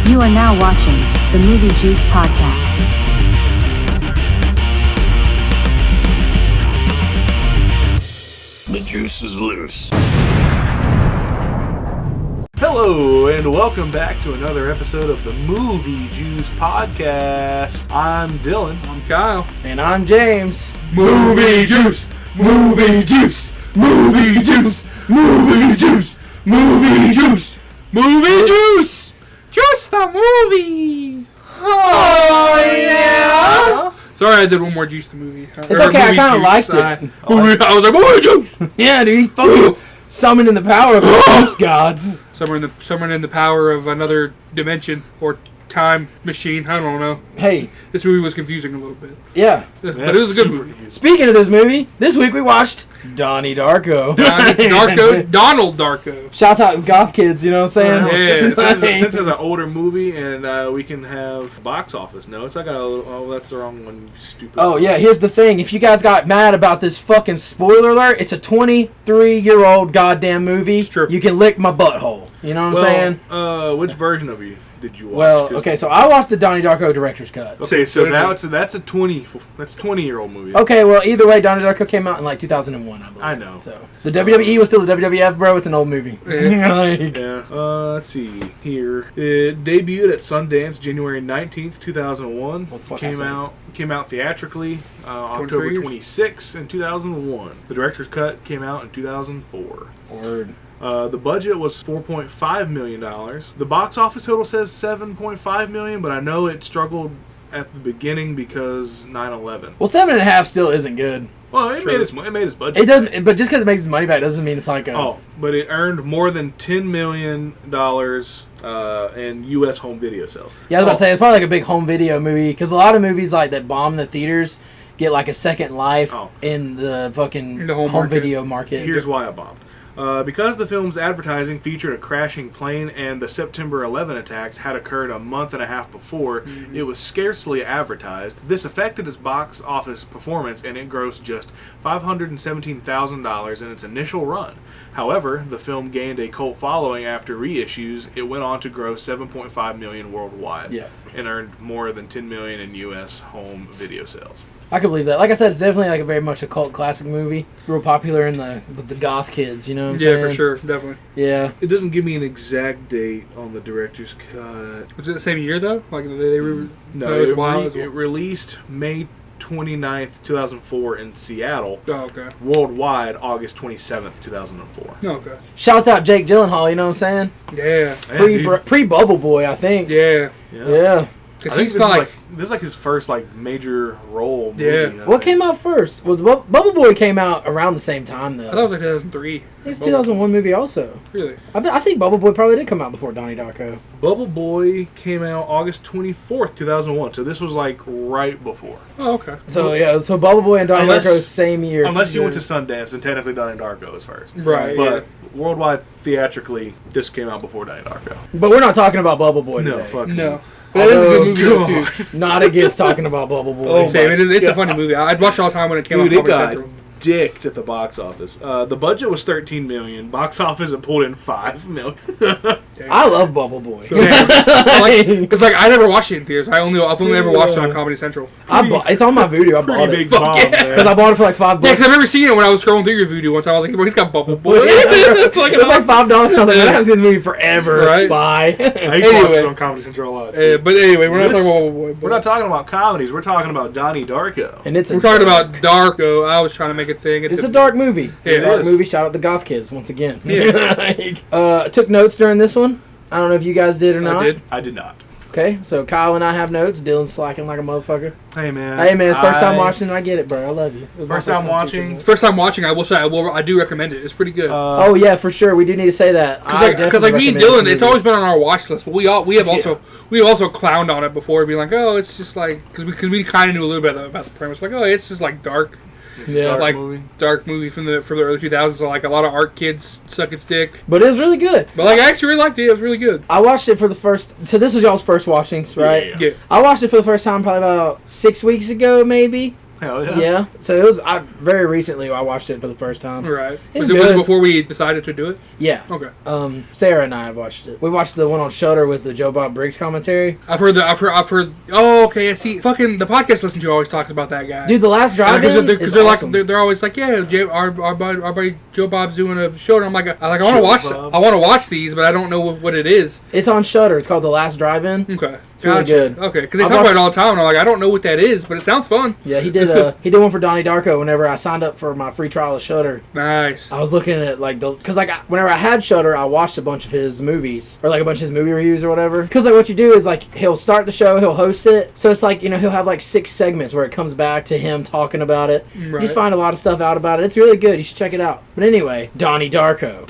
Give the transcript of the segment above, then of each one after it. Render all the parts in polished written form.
You are now watching the Movie Juice Podcast. The juice is loose. Hello, and welcome back to another episode of the Movie Juice Podcast. I'm Dylan. I'm Kyle. And I'm James. Movie Juice! Movie Juice! Movie Juice! Movie Juice! Movie Juice! Movie Juice! Just the movie! Oh, yeah! Sorry I did one more Juice the movie. It's okay, I kind of liked it. I was like, movie Juice! Yeah, dude, he fucking summoned in the power of the ghost gods. Someone in the power of another dimension or time machine. I don't know. Hey. This movie was confusing a little bit. Yeah. But it was a good movie. Confusing. Speaking of this movie, this week we watched Donnie Darko. Donald Darko. Shouts out Goth Kids, you know what I'm saying? Since it's an older movie and we can have box office notes, I got a little, oh, that's the wrong one, you stupid. Oh, yeah, here's the thing. If you guys got mad about this fucking spoiler alert, it's a 23-year-old goddamn movie. It's true. You can lick my butthole. You know what I'm saying? Which version of you did you watch? Well, okay, so I watched the Donnie Darko director's cut. Okay, so that's a 20-year-old movie. Okay, well, either way, Donnie Darko came out in like 2001, I believe. I know. So the WWE was still the WWF, bro. It's an old movie. Yeah. Let's see here. It debuted at Sundance January 19th, 2001. Came out theatrically October 26th in 2001. The director's cut came out in 2004. Word. The budget was $4.5 million. The box office total says $7.5 million, but I know it struggled at the beginning because 9/11. Well, 7.5 still isn't good. Well, it made its budget. It doesn't, but just because it makes its money back doesn't mean it's like a. But it earned more than $10 million in U.S. home video sales. Yeah, I was about to say it's probably like a big home video movie because a lot of movies like that bomb the theaters get like a second life in the fucking home video market. Here's why I bombed. Because the film's advertising featured a crashing plane and the September 11 attacks had occurred a month and a half before, it was scarcely advertised. This affected its box office performance and it grossed just $517,000 in its initial run. However, the film gained a cult following after reissues. It went on to gross $7.5 million worldwide and earned more than $10 million in U.S. home video sales. I can believe that. Like I said, it's definitely like a very much a cult classic movie. Real popular with the goth kids, you know what I'm saying? Yeah, for sure, definitely. Yeah. It doesn't give me an exact date on the director's cut. Was it the same year though? Like it released May 29th, 2004 in Seattle. Oh, okay. Worldwide, August 27th, 2004. Oh, okay. Shouts out Jake Gyllenhaal, you know what I'm saying? Yeah. Pre-Bubble Boy, I think. Yeah. I think this is like his first major role movie. Yeah. What came out first? Bubble Boy came out around the same time though. I thought it was like 2003. It's 2001 movie also. Really? I think Bubble Boy probably did come out before Donnie Darko. Bubble Boy came out August 24th, 2001. So this was like right before. Oh, okay. So Bubble Boy and Donnie Darko same year. Unless you went to Sundance, and technically Donnie Darko was first. Right. But worldwide, theatrically, this came out before Donnie Darko. But we're not talking about Bubble Boy today. No, fuck no. But that is a good movie though, too. Not against talking about Bubble Boy. It's a funny movie. I'd watch it all the time when it came out. Dude, it got dicked at the box office. The budget was $13 million. Box office, it pulled in $5 million. I love Bubble Boy. Because I never watched it in theaters. I've only ever watched it on Comedy Central. It's on my Voodoo. I bought it. Big bomb, because I bought it for like $5. Yeah, because I've never seen it when I was scrolling through your Voodoo one time. I was like, well, he's got Bubble Boy. It's like $5. And I was like, I haven't seen this movie forever. Right? Bye. I used to watch it on Comedy Central a lot. But anyway, we're not talking about Bubble Boy. We're not talking about comedies. We're talking about Donnie Darko. And we're talking about Darko. I was trying to make a thing. It's a dark movie. It dark is. movie. Shout out the Goth Kids once again. Yeah. Took notes during this one. I don't know if you guys did or not. I did not. Okay, so Kyle and I have notes. Dylan's slacking like a motherfucker. Hey man, it's first time watching. I get it, bro. I love you. First time watching. First time watching. I will say I do recommend it. It's pretty good. Oh yeah, for sure. We do need to say that. Because like me and Dylan, it's always been on our watch list. But we have also clowned on it before, being like, oh, it's just like because we kind of knew a little bit about the premise. Like, oh, it's just like dark. Dark movie from the early 2000s. So like a lot of art kids suck its dick. But it was really good. But like I actually really liked it. It was really good. I watched it for the first. So this was y'all's first watchings, right? Yeah. I watched it for the first time probably about 6 weeks ago, maybe. Hell yeah. Yeah. So it was. Very recently I watched it for the first time. Right. It's Was good. it before we decided to do it? Yeah. Okay. Sarah and I have watched it. We watched the one on Shudder with the Joe Bob Briggs commentary. I've heard. Oh, okay. I see. Fucking the podcast I listen to always talks about that guy. Dude, The Last Drive-In because they're awesome. They're always like, yeah, our buddy Joe Bob's doing a show, and I'm like, I want to watch. I want to watch these, but I don't know what it is. It's on Shudder. It's called The Last Drive-In. Okay. It's really good. Okay, because they talk about it all the time, and I'm like, I don't know what that is, but it sounds fun. Yeah, he did one for Donnie Darko whenever I signed up for my free trial of Shudder. Nice. I was looking at whenever I had Shudder, I watched a bunch of his movies or like a bunch of his movie reviews or whatever. Because like what you do is like he'll start the show, he'll host it, so it's like he'll have like 6 segments where it comes back to him talking about it. Right. You just find a lot of stuff out about it. It's really good. You should check it out. But anyway, Donnie Darko.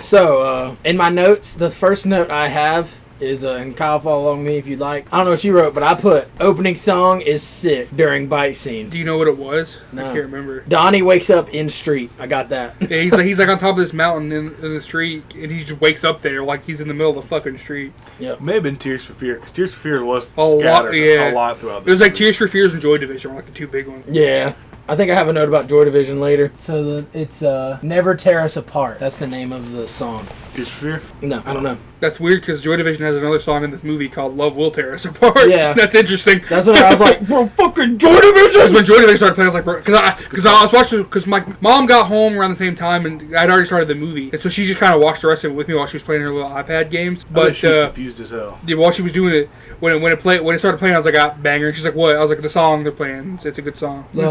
So in my notes, the first note I have is, and Kyle, follow along with me if you'd like. I don't know what you wrote, but I put, opening song is sick during bike scene. Do you know what it was? No. I can't remember. Donnie wakes up in street. I got that. Yeah, he's like on top of this mountain in the street, and he just wakes up there like he's in the middle of the fucking street. Yep. May have been Tears for Fear, because Tears for Fear was a lot throughout the It was like Tears for Fears and Joy Division were like the 2 big ones. Yeah. I think I have a note about Joy Division later. So it's Never Tear Us Apart. That's the name of the song. Tears for Fear? No, I don't know. That's weird because Joy Division has another song in this movie called Love Will Tear Us Apart. Yeah. That's interesting. That's when I was like, bro, fucking Joy Division! Because when Joy Division started playing, I was like, bro, because I was watching, because my mom got home around the same time and I'd already started the movie. And so she just kind of watched the rest of it with me while she was playing her little iPad games. But she was confused as hell. Yeah, while she was doing it, when it started playing, I was like, ah, banger. She's like, what? I was like, the song they're playing, it's a good song. No.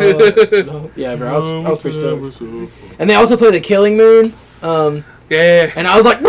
Yeah, bro, I was pretty stoked. And they also played The Killing Moon. Yeah. And I was like,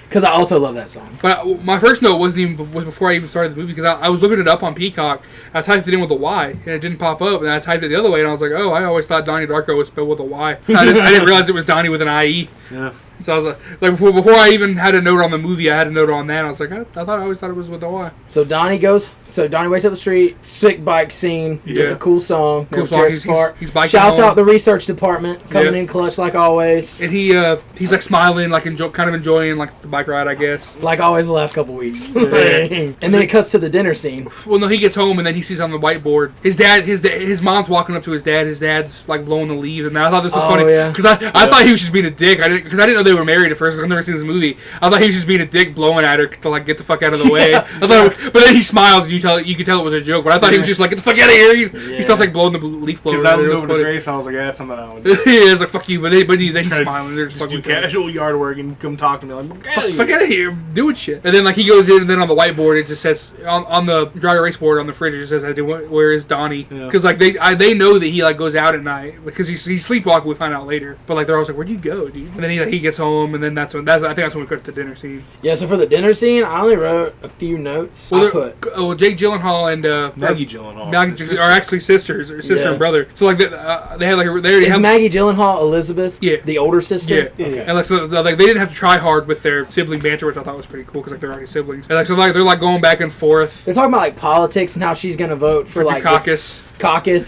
because I also love that song. But my first note was before I even started the movie, because I was looking it up on Peacock. I typed it in with a Y, and it didn't pop up. And I typed it the other way, and I was like, oh, I always thought Donnie Darko was spelled with a Y. I didn't realize it was Donnie with an IE. Yeah. So I was like before I even had a note on the movie, I had a note on that. I was like, I always thought it was with a Y. So Donnie wakes up the street, sick bike scene, with a cool song. Cool song. He's biking Shouts home. out the research department, coming in clutch like always. And he's like smiling, like kind of enjoying like the bike ride, I guess. Like always the last couple weeks. Yeah. And then it cuts to the dinner scene. Well, no, he gets home and then he sees on the whiteboard his mom's walking up to his dad. His dad's like blowing the leaves, and I thought this was funny because I thought he was just being a dick. I didn't know they were married at first. I've never seen this movie. I thought he was just being a dick, blowing at her to like get the fuck out of the way. But then he smiles and you could tell it was a joke. But I thought he was just like, get the fuck out of here. He stopped like blowing the leaf blower. Because I looked over to Grace, I was like, that's something I would do. Yeah, it's like fuck you. But he's smiling. They're just do casual yard work and come talk to me like, fuck out of here, doing shit. And then like he goes in, and then on the whiteboard it just says on the dry erase board on the fridge it just says, where is Donnie? Because like they know that he like goes out at night because he's sleepwalking. We find out later, but like they're always like, where'd you go, dude? And then he gets home, and then I think that's when we cut to the dinner scene. Yeah, so for the dinner scene, I only wrote a few notes. Well, Jake Gyllenhaal and Maggie Gyllenhaal are actually sisters, or sister and brother. So like they have like is Maggie Gyllenhaal Elizabeth? Yeah, the older sister. Yeah, okay. And like so like they didn't have to try hard with their sibling banter, which I thought was pretty cool because like they're already siblings. And like so like they're like going back and forth. They're talking about like politics and how she's gonna vote for like caucus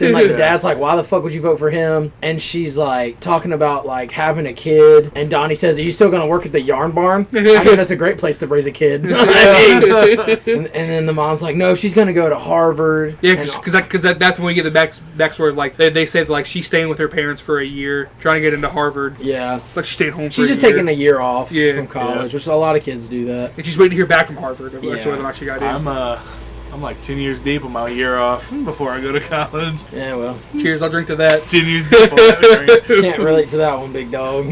and like the dad's like, why the fuck would you vote for him? And she's like talking about like having a kid, and Donnie says, are you still gonna work at the yarn barn? I hear that's a great place to raise a kid. and then the mom's like, no, she's gonna go to Harvard. Yeah, because that's when we get the backstory of like they said like she's staying with her parents for a year trying to get into Harvard. Yeah, like she stayed home she's just taking a year off from college, yeah. Which a lot of kids do that, and she's waiting to hear back from Harvard whether or not she got in. I'm like 10 years deep on my year off before I go to college. Yeah, well. Cheers, I'll drink to that. 10 years deep on that drink. Can't relate to that one, big dog.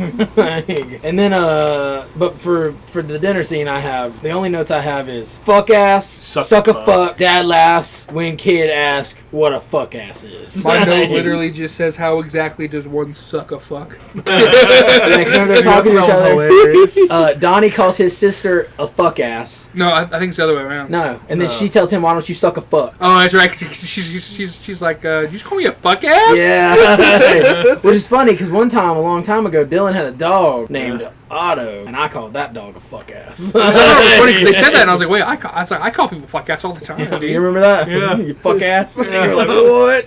And then, but for the dinner scene the only notes I have is, fuck ass, suck a fuck, dad laughs when kid asks what a fuck ass is. My note literally just says, how exactly does one suck a fuck? They're talking to each other. Donnie calls his sister a fuck ass. No, I think it's the other way around. No, and then she tells him, why don't you suck a fuck? Oh, that's right. She's like, you just call me a fuck ass? Yeah. Which is funny because a long time ago, Dylan had a dog named Otto, and I called that dog a fuck ass. It's funny because they said that, and I was like, wait, I call people fuck ass all the time. Dude. You remember that? Yeah. You fuck ass. And you're like, what?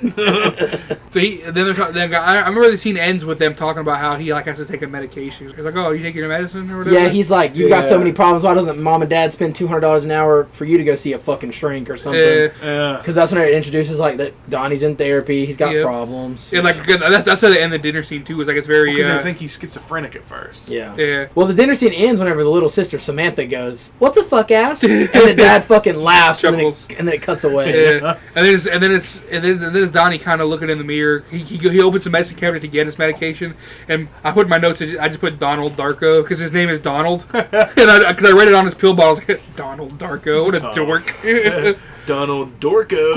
So I remember the scene ends with them talking about how he like has to take a medication. He's like, oh, you taking your medicine or whatever? Yeah, he's like, you got so many problems. Why doesn't mom and dad spend $200 an hour for you to go see a fucking shrink or something? Yeah. Because that's when it introduces like that Donnie's in therapy. He's got problems. Yeah, like that's how they end the dinner scene too. Is like it's very. Because I think he's schizophrenic at first. Yeah. Yeah. Well, the dinner scene ends whenever the little sister Samantha goes, "What's a fuck ass?" and the dad fucking laughs, and then it cuts away. Yeah. and then it's Donnie kind of looking in the mirror. He opens the medicine cabinet to get his medication, and I put in my notes. I just put Donald Darko because his name is Donald, and because I read it on his pill bottle. I was like, Donald Darko, what a dork. Donald Dorko.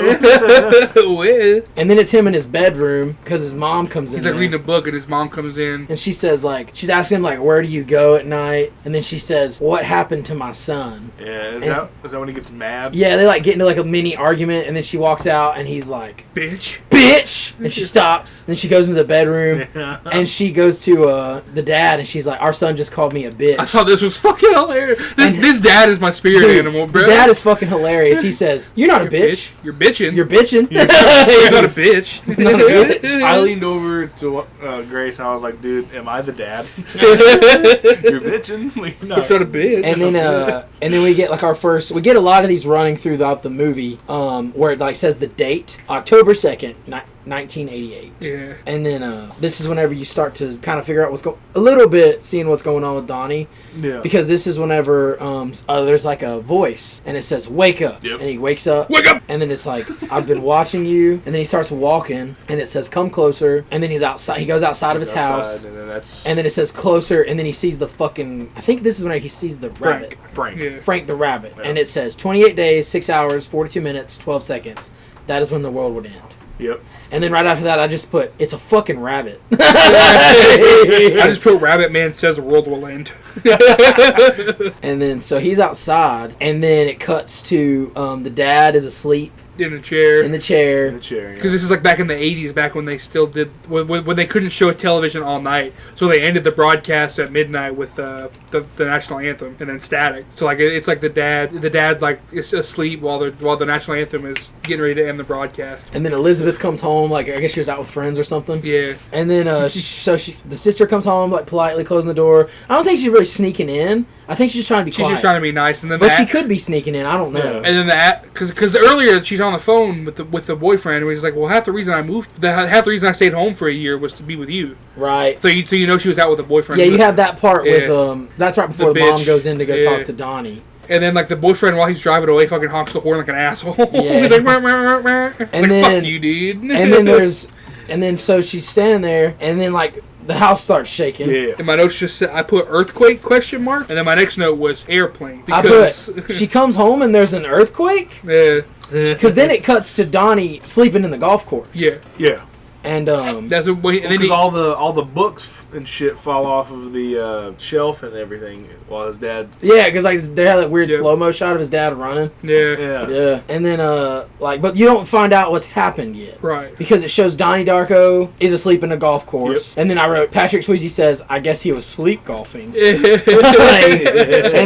And then it's him in his bedroom because his mom comes in. He's like reading a book, and his mom comes in, and she says like she's asking him like, "Where do you go at night?" And then she says, "What happened to my son?" Yeah, is that when he gets mad? Yeah, they like get into like a mini argument, and then she walks out, and he's like, bitch, and she stops. Then she goes into the bedroom, and she goes to the dad, and she's like, "Our son just called me a bitch." I thought this was fucking hilarious. This dad is my spirit animal, bro. The dad is fucking hilarious. He says, "You're not a bitch. You're bitching. You're bitching. You're not a bitch." Not a bitch." I leaned over to Grace and I was like, "Dude, am I the dad? You're bitching. You're not a bitch." And then we get like we get a lot of these running throughout the movie, where it like says the date, October 2nd, 1988. Yeah. And then this is whenever you start to kind of figure out seeing what's going on with Donnie. Yeah. Because this is whenever there's like a voice and it says "wake up," Yep. and he wakes up. Wake up! And then it's like, "I've been watching you," and then he starts walking and it says "come closer," and then he's outside. He goes outside of his house, and then it says "closer," and then he sees the fucking. I think this is when he sees the rabbit. Frank the rabbit, yeah. And it says 28 days, 6 hours, 42 minutes, 12 seconds. That is when the world would end. Yep. And then right after that, I just put, "It's a fucking rabbit." I just put "Rabbit Man says the world will end." And then so he's outside, and then it cuts to the dad is asleep in the chair. Because this is like back in the 80s, back when they still did when they couldn't show television all night, so they ended the broadcast at midnight with the national anthem and then static. So like it's like the dad like is asleep while the national anthem is getting ready to end the broadcast. And then Elizabeth comes home, like I guess she was out with friends or something. Yeah. And then the sister comes home, like politely closing the door. I don't think she's really sneaking in. I think she's just trying to be quiet. She's just trying to be nice, and then she could be sneaking in. I don't know. And then because earlier she's on the phone with the boyfriend, and he's like, "Well, half the reason I stayed home for a year was to be with you." Right. So you know she was out with a boyfriend. Yeah, you have that part with that's right before the mom goes in to go talk to Donnie. And then like the boyfriend, while he's driving away, fucking honks the horn like an asshole. Yeah. He's like, "Fuck you, dude." And then so she's standing there, and then like the house starts shaking. Yeah. And my notes just said, I put "earthquake?" ? And then my next note was "airplane." Because I put, she comes home and there's an earthquake. Yeah. Because then it cuts to Donnie sleeping in the golf course. Yeah. Yeah. And that's because all the books and shit fall off of the shelf and everything while his dad. Yeah, because like they had that weird slow mo shot of his dad running. Yeah. And then but you don't find out what's happened yet, right? Because it shows Donnie Darko is asleep in a golf course, and then I wrote Patrick Swayze says, "I guess he was sleep golfing." And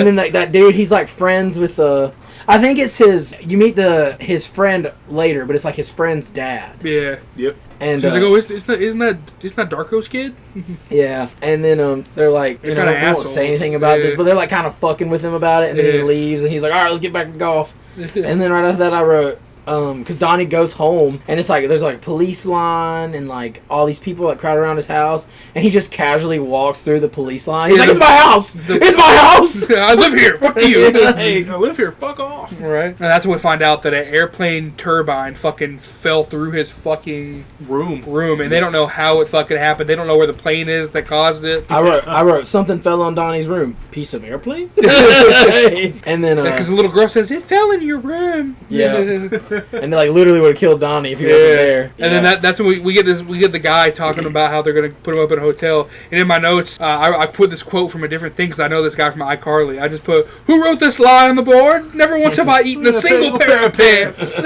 then that dude, he's like friends with I think it's you meet his friend later, but it's like his friend's dad. Yeah. Yep. And she's like, "Oh, isn't that Darko's kid?" Yeah, and then they're like, we won't say anything about this, but they're like kind of fucking with him about it, and then he leaves, and he's like, "All right, let's get back to golf." And then right after that, I wrote, because Donnie goes home, and it's like there's like police line and like all these people that crowd around his house, and he just casually walks through the police line. He's like, "It's my house! It's my house! I live here! Fuck you! I live here! Fuck off!" Right? And that's when we find out that an airplane turbine fucking fell through his fucking room, and they don't know how it fucking happened. They don't know where the plane is that caused it. I wrote something fell on Donnie's room. Piece of airplane. And then because the little girl says it fell in your room. Yeah. And they like literally would have killed Donnie if he wasn't there. And then that's when we get the guy talking about how they're gonna put him up in a hotel. And in my notes, I put this quote from a different thing because I know this guy from iCarly. I just put, "Who wrote this lie on the board? Never once have I eaten a single pair of pants."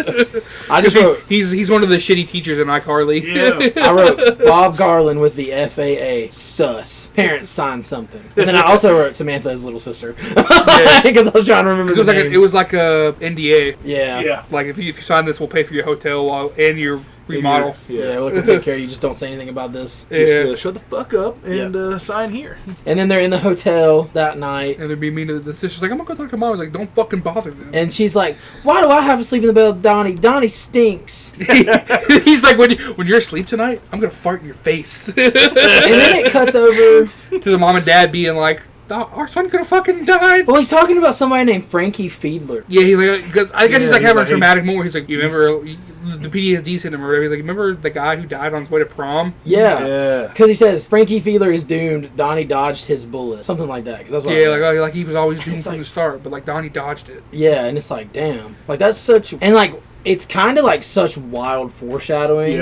I just wrote, he's one of the shitty teachers in iCarly. Yeah. I wrote Bob Garland with the FAA. Sus. Parents signed something. And then I also wrote Samantha as little sister because I was trying to remember. It was like a NDA. Yeah. Like if you sign this, we'll pay for your hotel and your remodel. Yeah, we'll take care of you. Just don't say anything about this. Just shut the fuck up and sign here. And then they're in the hotel that night. And they're being mean to the sister's like, I'm gonna go talk to mom. I was like, don't fucking bother them. And she's like, why do I have to sleep in the bed with Donnie? Donnie stinks. He's like, when you're asleep tonight, I'm gonna fart in your face. And then it cuts over to the mom and dad being like, our son could have fucking died. Well, he's talking about somebody named Frankie Fiedler. Yeah, he's like, because I guess he's like having a traumatic moment. He's like, you remember the PTSD sent him, or he's like, remember the guy who died on his way to prom? Yeah. Because he says Frankie Fiedler is doomed. Donnie dodged his bullet, something like that. Cause that's what like he was always doomed from the start, but like Donnie dodged it. Yeah, and it's like, damn, like that's such and like. It's kind of like such wild foreshadowing,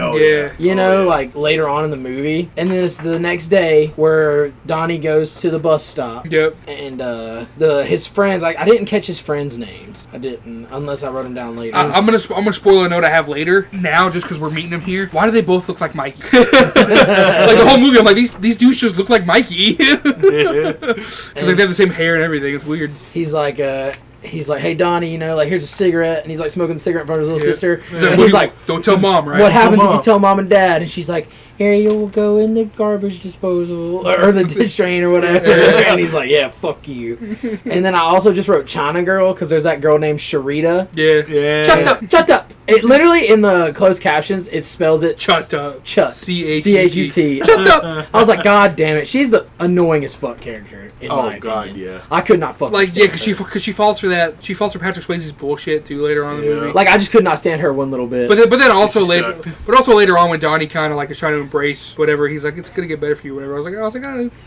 you know, like later on in the movie. And then it's the next day where Donnie goes to the bus stop. Yep. And his friends, I didn't catch his friends' names. I didn't, unless I wrote them down later. I'm gonna spoil a note I have later now, just because we're meeting him here. Why do they both look like Mikey? Like the whole movie, I'm like, these dudes just look like Mikey. Because like they have the same hair and everything. It's weird. He's like, hey, Donnie, you know, like, here's a cigarette. And he's, like, smoking the cigarette in front of his little sister. And he's like, don't tell mom, right? What happens if you tell mom and dad? And she's like, here, you'll go in the garbage disposal. Or the dish drain or whatever. And he's like, yeah, fuck you. And then I also just wrote China Girl, because there's that girl named Sharita. Yeah. Shut up. It literally, in the closed captions, it spells it. Shut up. Chut. C-H-U-T. Shut up. I was like, God damn it. She's the annoying as fuck character. In my opinion. Yeah. I could not fucking stand her. Because she falls for that. She falls for Patrick Swayze's bullshit too later on in the movie. Like I just could not stand her one little bit. But then also later on when Donnie kind of like is trying to embrace whatever, he's like, it's gonna get better for you, whatever. I was like,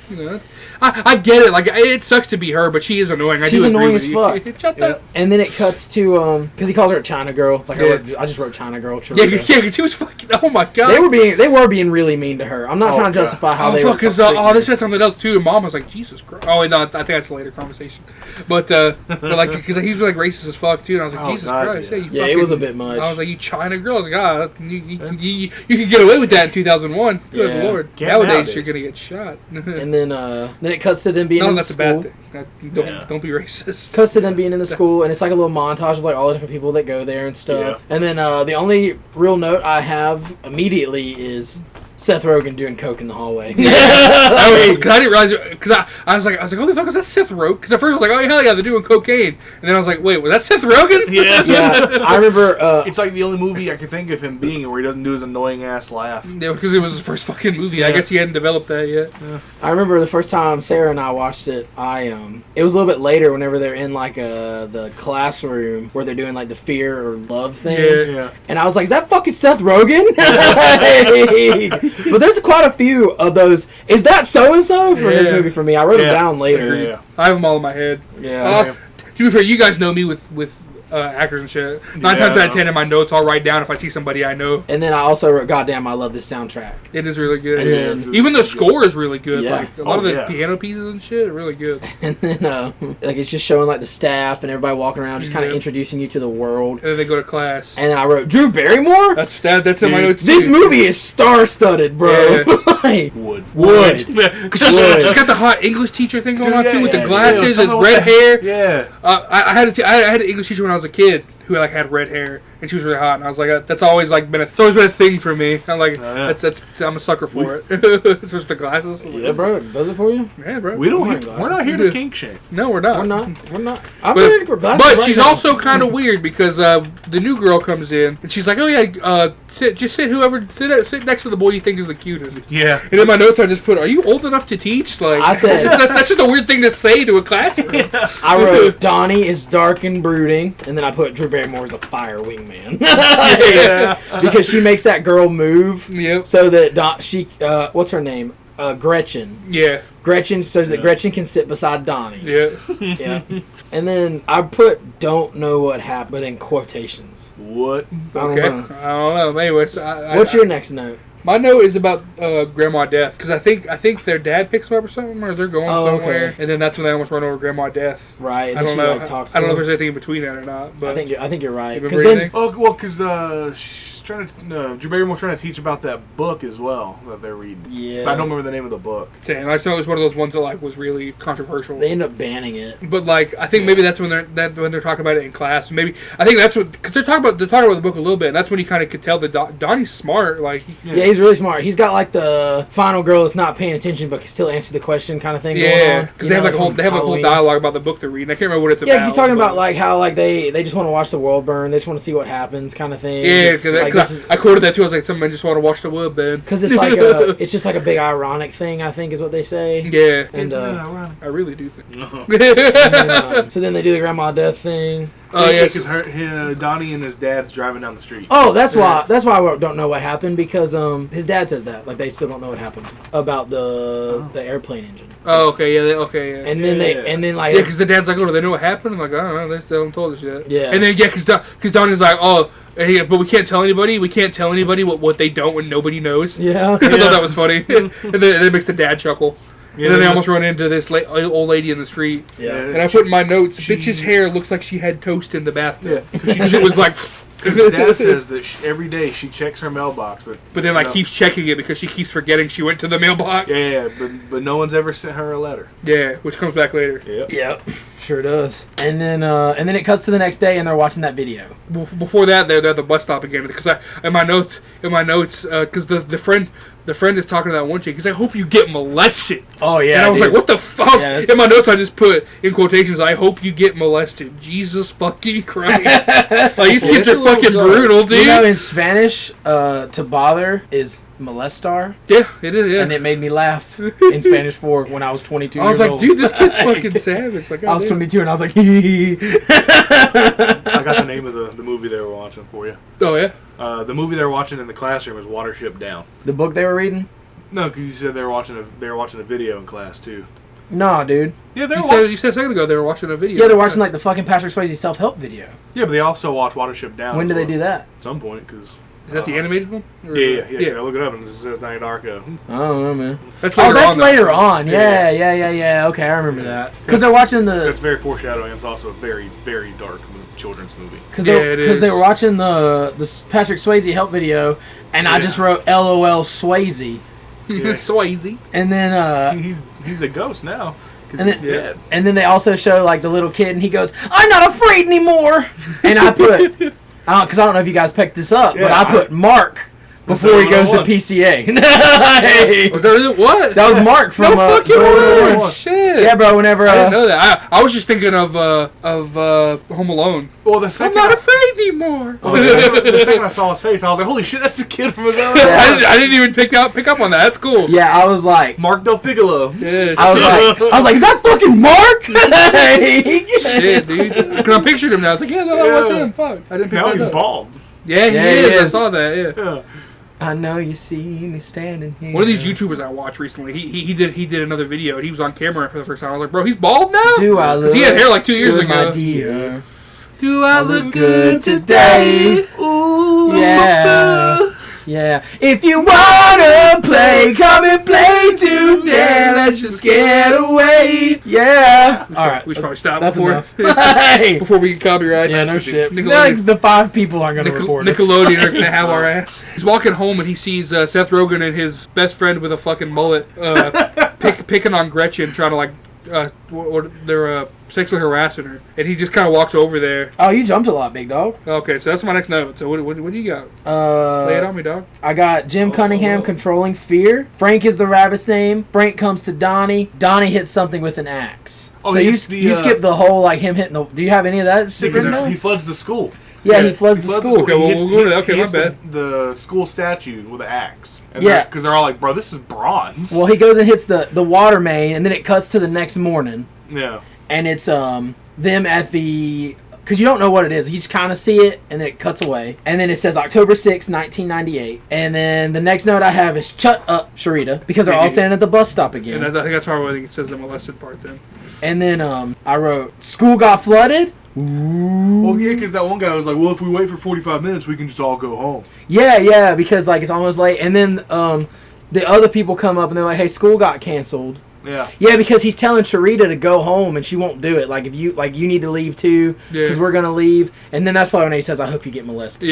you know, I get it. Like it sucks to be her, but she is annoying. She's annoying as fuck. Shut up. And then it cuts to because he calls her a China Girl. Like I just wrote China Girl. Because he was fucking. Oh my god. They were being really mean to her. I'm not trying to justify how they were. Because they said something else too, and Mom was like, Jesus Christ. Oh, no, I think that's a later conversation. But like, because he was like racist as fuck too, and I was like, Jesus Christ, yeah, it was a bit much. I was like, you China girl. I was like, you can get away with that in 2001. Good Lord. Nowadays you're gonna get shot. And then it cuts to them being in the school. No, that's a bad thing. Don't be racist. Cuts to them being in the school, and it's like a little montage of like all the different people that go there and stuff. Yeah. And then the only real note I have immediately is Seth Rogen doing coke in the hallway. Because I didn't realize it. Because I was like, holy fuck, is that Seth Rogen? Because at first I was like, oh hell yeah, they're doing cocaine, and then I was like, wait, was that Seth Rogen? Yeah. I remember. It's like the only movie I can think of him being in where he doesn't do his annoying ass laugh. Yeah, because it was his first fucking movie. Yeah. I guess he hadn't developed that yet. Yeah. I remember the first time Sarah and I watched it. It was a little bit later whenever they're in like the classroom where they're doing like the fear or love thing. Yeah. And I was like, is that fucking Seth Rogen? But there's quite a few of those. Is that so-and-so for this movie for me? I wrote them down later. Yeah. I have them all in my head. Yeah. To be fair, you guys know me with actors and shit. 9 times out of 10 in my notes, I'll write down if I see somebody I know. And then I also wrote, goddamn, I love this soundtrack. It is really good. And then, even the score is really good. Yeah. Like a lot of the piano pieces and shit are really good. And then like it's just showing like the staff and everybody walking around, just kind of introducing you to the world. And then they go to class. And then I wrote Drew Barrymore. That's in my notes. This movie is star-studded, bro. Wood. She's got the hot English teacher thing going on too, with the glasses and red hair. Yeah. I had an English teacher when I was a kid who like had red hair, and she was really hot, and I was like, that's always like it's always been a thing for me. I'm like, I'm a sucker for it. Especially the glasses. Yeah, bro, does it for you? Yeah, bro. We're not here to kink shame. No, we're not. We're not. But she's also kind of weird because the new girl comes in, and she's like, oh yeah, sit next to the boy you think is the cutest. Yeah. And in my notes I just put, are you old enough to teach? Like I said, that's just a weird thing to say to a classroom. I wrote Donnie is dark and brooding, and then I put Drew Barrymore is a fire wingman. Because she makes that girl move. Yep. So that what's her name? Gretchen. Yeah. Gretchen says that Gretchen can sit beside Donnie. Yeah. Yeah. And then I put "don't know what happened" but in quotations. What? Okay. I don't know. Anyways, what's your next note? My note is about Grandma Death, because I think their dad picks them up or something, or they're going somewhere, okay. and then that's when they almost run over Grandma Death. Right. And I don't she, know. Like, talks I don't know to if there's anything in between that or not. But I think you're right. You remember anything? Oh well, because she's trying to. Drew Barrymore trying to teach about that book as well that they're reading. Yeah. But I don't remember the name of the book. Same. I just know it was one of those ones that like was really controversial. They end up banning it. But like, I think maybe that's when they're talking about it in class. Maybe I think that's what, because they're talking about the book a little bit. And that's when you kind of could tell that Donnie's smart. Like, yeah, he's really smart. He's got like the final girl that's not paying attention but can still answer the question kind of thing. Yeah, because they have a whole dialogue about the book they're reading. I can't remember what it's about. Yeah, because he's talking about like how like they just want to watch the world burn. They just want to see what happens, kind of thing. Yeah, because I quoted that too. I was like, some men just want to watch the world burn. Because it's like it's just like a big ironic thing. I think is what they say. Yeah, and I really do think. So then they do the Grandma Death thing. Oh yeah, because Donnie and his dad's driving down the street. Oh, that's why I don't know what happened, because his dad says that like they still don't know what happened about the airplane engine. Oh, okay, yeah. And then like because the dad's like, oh, do they know what happened? I'm like, I don't know, they still haven't told us yet. Yeah. And then because Donnie's like, oh, but we can't tell anybody. We can't tell anybody what they don't when nobody knows. Yeah. I thought that was funny. And then it makes the dad chuckle. Yeah, and then they almost run into this old lady in the street. Yeah. And I put in my notes, bitch's hair looks like she had toast in the bathtub. Yeah. It was like... Because the dad says that every day she checks her mailbox, but then like keeps checking it because she keeps forgetting she went to the mailbox. Yeah, but no one's ever sent her a letter. Yeah, which comes back later. Yep, sure does. And then it cuts to the next day, and they're watching that video. Before that, they're at the bus stop again, because in my notes, because the friend is talking to that one chick. He's like, I hope you get molested. Oh, yeah. And I was like, what the fuck? Yeah, in my notes, I just put, in quotations, I hope you get molested. Jesus fucking Christ. Like, these kids are fucking brutal, dude. You know, in Spanish, to bother is molestar. Yeah, it is, yeah. And it made me laugh in Spanish for when I was 22 years old. I was like, dude, this kid's fucking savage. Like, I was 22 and I was like, hee. I got the name of the movie they were watching for you. Oh, yeah? The movie they were watching in the classroom was Watership Down. The book they were reading? No, because you said they were watching a video in class too. Nah, dude. Yeah, you said a second ago they were watching a video. Yeah, they're watching like the fucking Patrick Swayze self-help video. Yeah, but they also watch Watership Down. When do they do that? At some point, because... Is that the animated one? Yeah. Look it up, and it says Donnie Darko. I don't know, man. That's later on. Yeah. Okay, I remember that. Because they're watching the... That's very foreshadowing. It's also a very, very dark children's movie. Because they were watching the Patrick Swayze help video, and I just wrote LOL Swayze. Swayze. And then... he's a ghost now. And then, dead. And then they also show like the little kid, and he goes, "I'm not afraid anymore." And I put, because I don't know if you guys picked this up, but I put Mark before he goes to PCA. Hey. What? That was Mark from shit. Yeah, bro. Whenever I didn't know that. I was just thinking of Home Alone. Well, the second I'm not afraid anymore. The second I saw his face, I was like, "Holy shit, that's the kid from his own." I didn't even pick up on that. That's cool. Yeah, I was like Mark Del Figolo. Yeah, I was like, is that fucking Mark? Shit, dude. Because I pictured him now. I was like, that's him. Fuck, I didn't pick now that he's up. bald. Yeah, he is. I saw that. Yeah. I know you see me standing here. One of these YouTubers I watched recently, he did another video, and he was on camera for the first time. I was like, bro, he's bald now? Do I look? He had hair like 2 years ago. My dear. Do I look good today? Ooh, yeah. Yeah. If you wanna play, come and play today. Let's just get away. Yeah. All right. We should probably stop before we get copyright. Yeah, no shit. Like the 5 people aren't gonna report us. Nickelodeon are gonna have our ass. He's walking home and he sees Seth Rogen and his best friend with a fucking mullet picking on Gretchen, trying to like they're sexually harassing her, and he just kind of walks over there. Oh, you jumped a lot, big dog. Okay, so that's my next note. So what do you got? Lay it on me, dog. I got Jim Cunningham controlling fear. Frank is the rabbit's name. Frank comes to Donnie. Donnie hits something with an axe. Oh, so you skip the whole like him hitting the. Do you have any of that? Because he floods the school. Yeah, he floods the school. Okay, my bad. The school statue with an axe. And because they're all like, bro, this is bronze. Well, he goes and hits the water main, and then it cuts to the next morning. Yeah. And it's them at the because you don't know what it is. You just kind of see it, and then it cuts away. And then it says October 6th, 1998. And then the next note I have is shut up, Sharita, because they're all standing at the bus stop again. And I think that's probably what it says the molested part then. And then I wrote, school got flooded? Ooh. Well, yeah, because that one guy was like, well, if we wait for 45 minutes, we can just all go home. Yeah, because like it's almost late. And then the other people come up and they're like, hey, school got canceled. Yeah, because he's telling Sharita to go home and she won't do it. Like, if you need to leave too, because we're going to leave. And then that's probably when he says, I hope you get molested.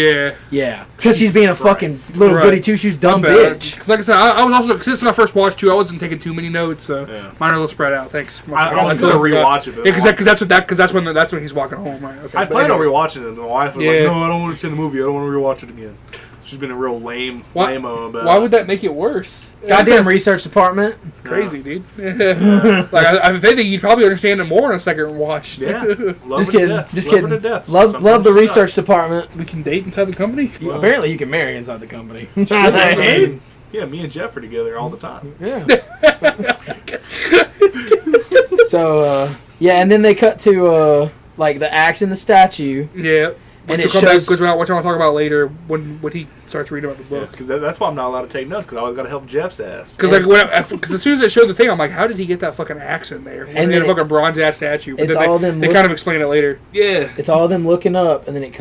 Yeah. Because she's being a fucking little goody two-shoes dumb bitch. Because like I said, I was also, because this is my first watch too, I wasn't taking too many notes, so mine are a little spread out. Thanks. I was going to rewatch it. Yeah, because that's when he's walking home. Right? Okay. I planned on rewatching it, and my wife was like, no, I don't want to see the movie. I don't want to rewatch it again. She's been a real lame-o about it. Why would that make it worse? Goddamn research department. Crazy, dude. Like, I think you'd probably understand it more in a second watch. Yeah. Just kidding. Love the research department. We can date inside the company? Well, apparently you can marry inside the company. Yeah, me and Jeff are together all the time. Yeah. So, and then they cut to, like, the axe in the statue. Yeah. And it shows... Which I'll talk about later when he starts reading about the book. Because that's why I'm not allowed to take notes, because I always got to help Jeff's ass. Because as soon as they showed the thing, I'm like, how did he get that fucking axe in there? And they had a fucking bronze-ass statue. But they kind of explain it later. Yeah. It's all them looking up, and then it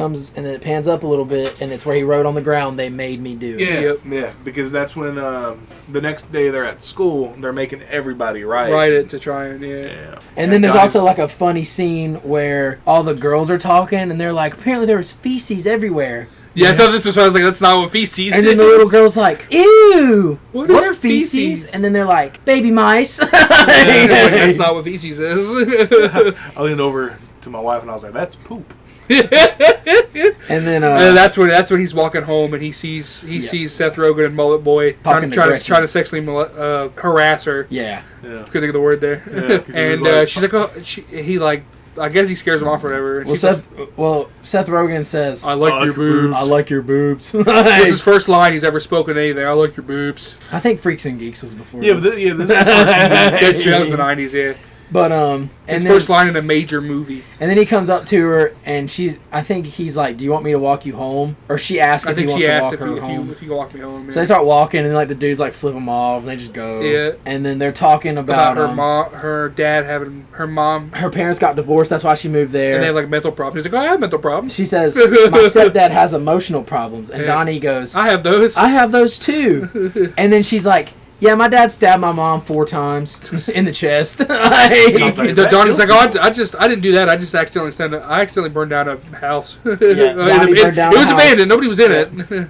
pans up a little bit, and it's where he wrote on the ground, they made me do. Yeah, because that's when the next day they're at school, they're making everybody write it to try and, And then there's also like a funny scene where all the girls are talking, and they're like, apparently there was feces everywhere. Yeah, I thought this was why I was like, that's not what feces is. And then the little girl's like, ew, what are feces? Feces? And then they're like, baby mice. That's not what feces is. I leaned over to my wife and I was like, that's poop. And then that's when he's walking home and he sees Seth Rogen and Mullet Boy trying to sexually harass her. Yeah. Couldn't think of the word there. Yeah, and she's like, I guess he scares him off or whatever. And Seth Rogen says, I like your boobs. I like your boobs. That's his first line he's ever spoken anything. I like your boobs. I think Freaks and Geeks was before this. This is that was the 90s, yeah. But his first line in a major movie. And then he comes up to her, and I think he's like, "Do you want me to walk you home?" Or she asks if he wants to walk her home. If you can walk me home. So they start walking, and then like the dudes like flip them off, and they just go. Yeah. And then they're talking about her dad having her parents got divorced. That's why she moved there. And they have like mental problems. He's like, "Oh, I have mental problems." She says, "My stepdad has emotional problems," and Donnie goes, "I have those. I have those too." And then she's like, yeah, my dad stabbed my mom 4 times in the chest. Donnie's like, oh, I didn't do that. I just accidentally burned down a house. Yeah, it was abandoned. Nobody was in it.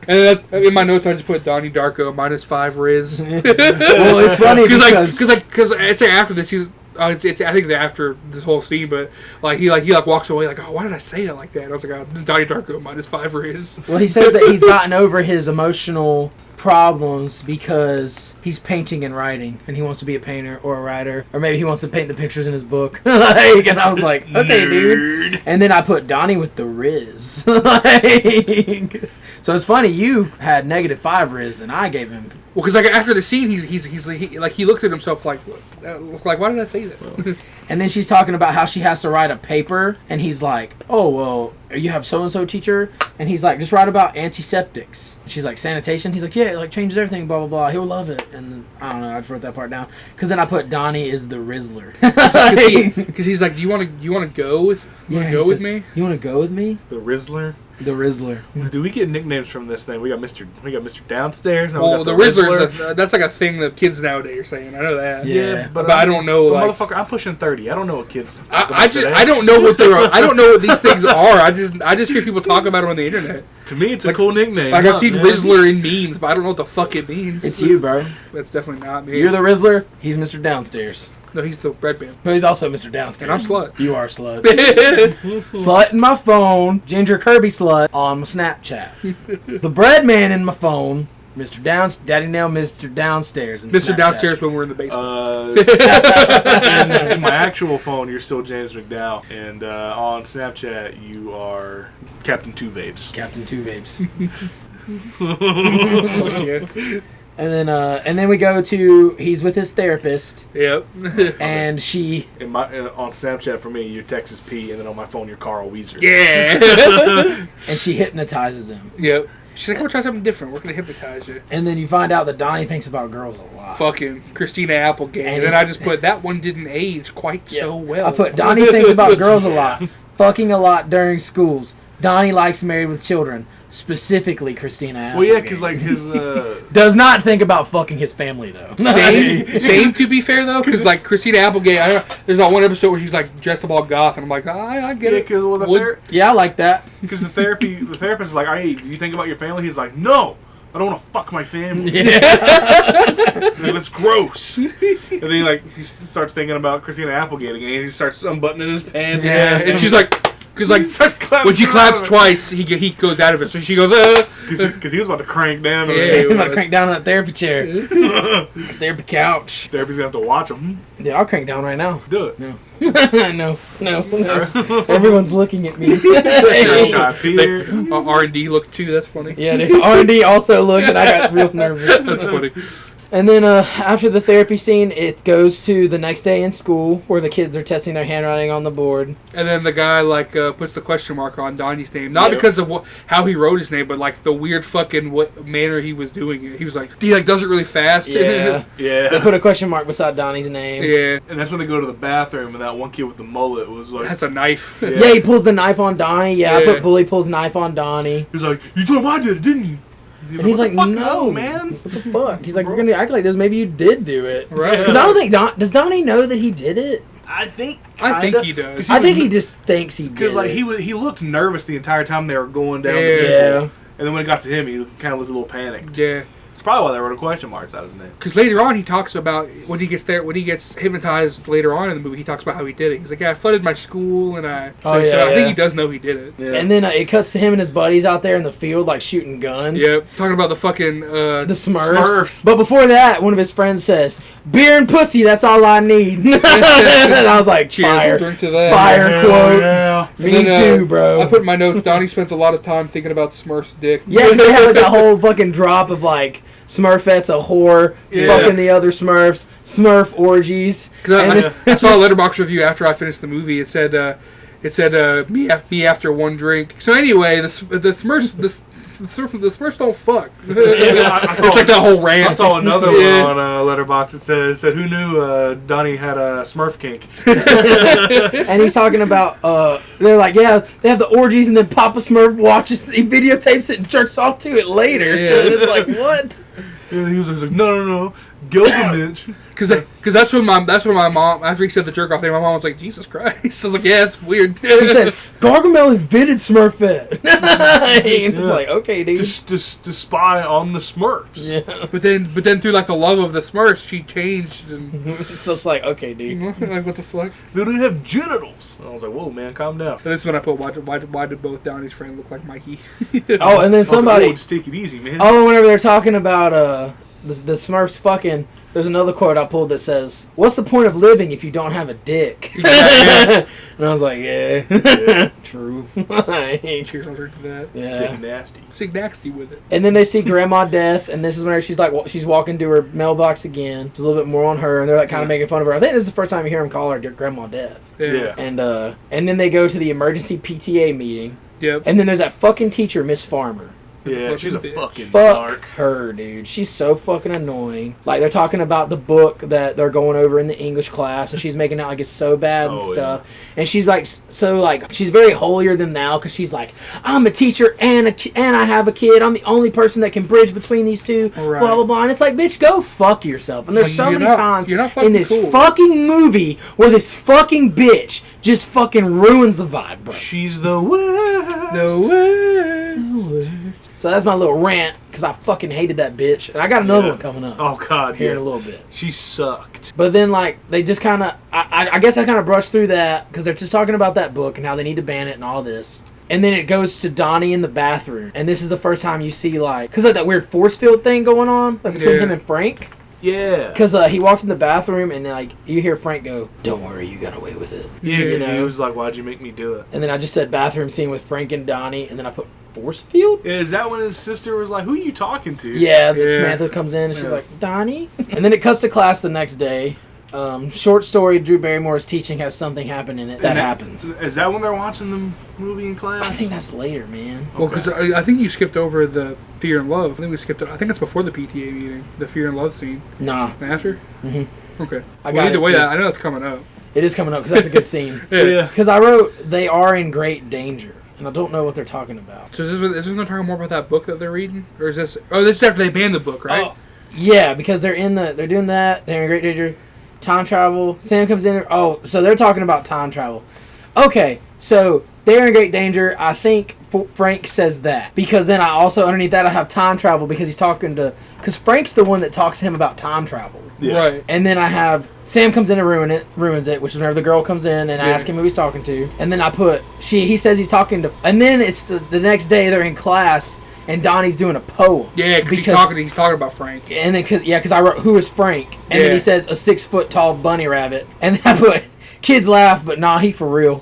And in my notes, I just put Donnie Darko -5 Riz. Well, it's funny because it's like after this, I think it's after this whole scene, but like he walks away like, oh, why did I say it like that? I was like, oh, Donnie Darko -5 Riz. Well, he says that he's gotten over his emotional problems because he's painting and writing, and he wants to be a painter or a writer, or maybe he wants to paint the pictures in his book. And I was like, okay, dude. And then I put Donnie with the Riz. So it's funny, you had -5 Riz, and I gave him. Well, because like after the scene, he looked at himself like why did I say that? And then she's talking about how she has to write a paper, and he's like, oh, well, you have so-and-so teacher? And he's like, just write about antiseptics. She's like, sanitation? He's like, yeah, like changes everything, blah, blah, blah. He'll love it. And I don't know, I just wrote that part down. Because then I put Donnie is the Rizzler. Because he's like, do you want to go with me? You want to go with me? The Rizzler? The Rizzler. Do we get nicknames from this thing? We got Mr. Downstairs. Well, the Rizzler, that's like a thing that kids nowadays are saying. I know that. Yeah, but I don't know. Like, motherfucker, I'm pushing 30. I don't know what kids. I don't know what I don't know what these things are. I just hear people talk about it on the internet. To me, it's like, a cool nickname. Like I've seen Rizzler in memes, but I don't know what the fuck it means. It's you, bro. That's definitely not me. You're the Rizzler. He's Mr. Downstairs. No, he's the bread man. No, he's also Mr. Downstairs. And I'm slut. You are slut. Slut in my phone. Ginger Kirby slut on my Snapchat. The bread man in my phone. Daddy Nail, Mr. Downstairs. Mr. Downstairs when we're in the basement. In my actual phone, you're still James McDowell. And on Snapchat, you are Captain Two Vapes. Captain Two Vapes. And then we go to he's with his therapist. Yep. And she on Snapchat for me, your Texas P, and then on my phone, you're Carl Weezer. Yeah. and she hypnotizes him. Yep. She's like, I'm gonna try something different. We're gonna hypnotize you. And then you find out that Donnie thinks about girls a lot. Fucking Christina Applegate. And then I just put, that one didn't age quite so well. I put, Donnie thinks about girls a lot. Fucking a lot during schools. Donnie likes married with children. Specifically Christina Applegate. Well, yeah, because like his... Does not think about fucking his family, though. Same to be fair, though, because like Christina Applegate, there's that one episode where she's like dressed up all goth, and I'm like, I get it. Yeah, I like that. Because the therapist is like, hey, do you think about your family? He's like, no, I don't want to fuck my family. Yeah. He's like, that's gross. And then he starts thinking about Christina Applegate again, and he starts unbuttoning his pants. Yeah, and she's like... Because when she claps twice, he goes out of it. So she goes, because he was about to crank down. Yeah, he was about to crank down on that therapy chair, therapy couch. Therapy's gonna have to watch him. Yeah, I'll crank down right now. Do it. No. No. Everyone's looking at me. R&D looked too. That's funny. Yeah, R&D also looked, and I got real nervous. That's funny. And then after the therapy scene, it goes to the next day in school where the kids are testing their handwriting on the board. And then the guy puts the question mark on Donnie's name, not because of how he wrote his name, but like the weird fucking manner he was doing it. He was like, he does it really fast. Yeah, yeah. They put a question mark beside Donnie's name. Yeah, and that's when they go to the bathroom, and that one kid with the mullet was like, "That's a knife." Yeah, he pulls the knife on Donnie. Yeah, I put Bully pulls knife on Donnie. He was like, "You told him I did it, didn't you?" He's like, no, man. What the fuck? He's like, we're gonna act like this. Maybe you did do it, right? Because I don't think does Donnie know that he did it? I think he does. I think he just thinks he did. Because he looked nervous the entire time they were going down the table. Yeah. And then when it got to him, he kind of looked a little panicked. Yeah. It's probably why they wrote a question mark out of his name. Because later on, he talks about when he gets hypnotized later on in the movie. He talks about how he did it. He's like, "Yeah, I flooded my school, and I think he does know he did it." Yeah. And then it cuts to him and his buddies out there in the field, like shooting guns. Yep, talking about the fucking the Smurfs. But before that, one of his friends says, "Beer and pussy, that's all I need." And I was like, "Cheers, fire, drink to that." Fire quote. Yeah. Me too, bro. I put in my notes. Donnie spends a lot of time thinking about the Smurf's dick. Yeah, because they have that whole fucking drop of like. Smurfette's a whore, fucking the other Smurfs, Smurf orgies. I saw a Letterboxd review after I finished the movie. It said me after one drink. So anyway, the Smurfs don't fuck. It's like that whole rant. I saw another one on Letterboxd. It said who knew Donnie had a Smurf kink. And he's talking about they're like, yeah, they have the orgies, and then Papa Smurf watches, he videotapes it and jerks off to it later. Yeah. And it's like, what? And he was like, no, Gilgamesh. Because that's when my mom, after he said the jerk off thing, my mom was like, Jesus Christ. I was like, yeah, it's weird. He says, Gargamel invented Smurfette. It's like, okay, dude. To spy on the Smurfs. Yeah. But then through like the love of the Smurfs, she changed. And it's just like, okay, dude. Like, what the fuck? They don't have genitals. And I was like, whoa, man, calm down. And this is when I put, why did both Donnie's friends look like Mikey? Oh, and then somebody. Just take it easy, man. Oh, whenever they're talking about the Smurfs fucking. There's another quote I pulled that says, "What's the point of living if you don't have a dick?" And I was like, yeah. True. Cheers, I'll drink to that. Yeah. Sick nasty with it. And then they see Grandma Death, and this is whenever she's walking to her mailbox again. There's a little bit more on her, and they're like kind of making fun of her. I think this is the first time you hear him call her Grandma Death. Yeah. And then they go to the emergency PTA meeting. Yep. And then there's that fucking teacher, Miss Farmer. Yeah, she's a fucking Fuck dark. her, dude. She's so fucking annoying. Like, they're talking about the book that they're going over in the English class, and she's making out like it's so bad and stuff. Yeah. And she's like, she's very holier than thou, because she's like, I'm a teacher and I have a kid. I'm the only person that can bridge between these two. Right. Blah blah blah. And it's like, bitch, go fuck yourself. And there's so many times in this fucking movie where this fucking bitch just fucking ruins the vibe, bro. She's the worst. The worst. So that's my little rant, because I fucking hated that bitch. And I got another one coming up. Oh, God, here in a little bit. She sucked. But then, like, they just kind of... I guess I kind of brushed through that, because they're just talking about that book and how they need to ban it and all this. And then it goes to Donnie in the bathroom. And this is the first time you see, like... Because of that weird force field thing going on, like, between him and Frank. Yeah. Because he walks in the bathroom and like you hear Frank go, "Don't worry, you got away with it." Yeah, You because know? he was like, "Why'd you make me do it?" And then I just said bathroom scene with Frank and Donnie, and then I put force field. Is that when his sister was like, "Who are you talking to?" Yeah, Yeah. Samantha comes in and she's like, "Donnie," and then it cuts to class the next day. Short story: Drew Barrymore's teaching has something happen in it. That happens. Is that when they're watching the movie in class? I think that's later, man. Well, because I think you skipped over the Fear and Love. I think we skipped. I think it's before the PTA meeting, the Fear and Love scene. Nah, After. Mhm. Okay. I Well, got either it way, too. I know it's coming up. it is coming up because that's a good scene. Yeah. Because I wrote, "They are in great danger," and I don't know what they're talking about. So is this when they're talking more about that book that they're reading, or is this? Oh, this is after they banned the book, right? Oh, yeah, because they're doing that. They're in great danger. Time travel. Sam comes in. Oh, so they're talking about time travel. Okay, so they're in great danger. I think Frank says that because then I also underneath that I have time travel because he's talking to because Frank's the one that talks to him about time travel. Yeah. Right. And then I have Sam comes in and ruins it, which is whenever the girl comes in and I ask him who he's talking to. And then I put he says he's talking to, and then it's the next day they're in class and Donnie's doing a poem. Yeah, because he's talking about Frank. And then because I wrote who is Frank, and then Yeah. he says a 6 foot tall bunny rabbit, and then I put kids laugh, but nah, he for real.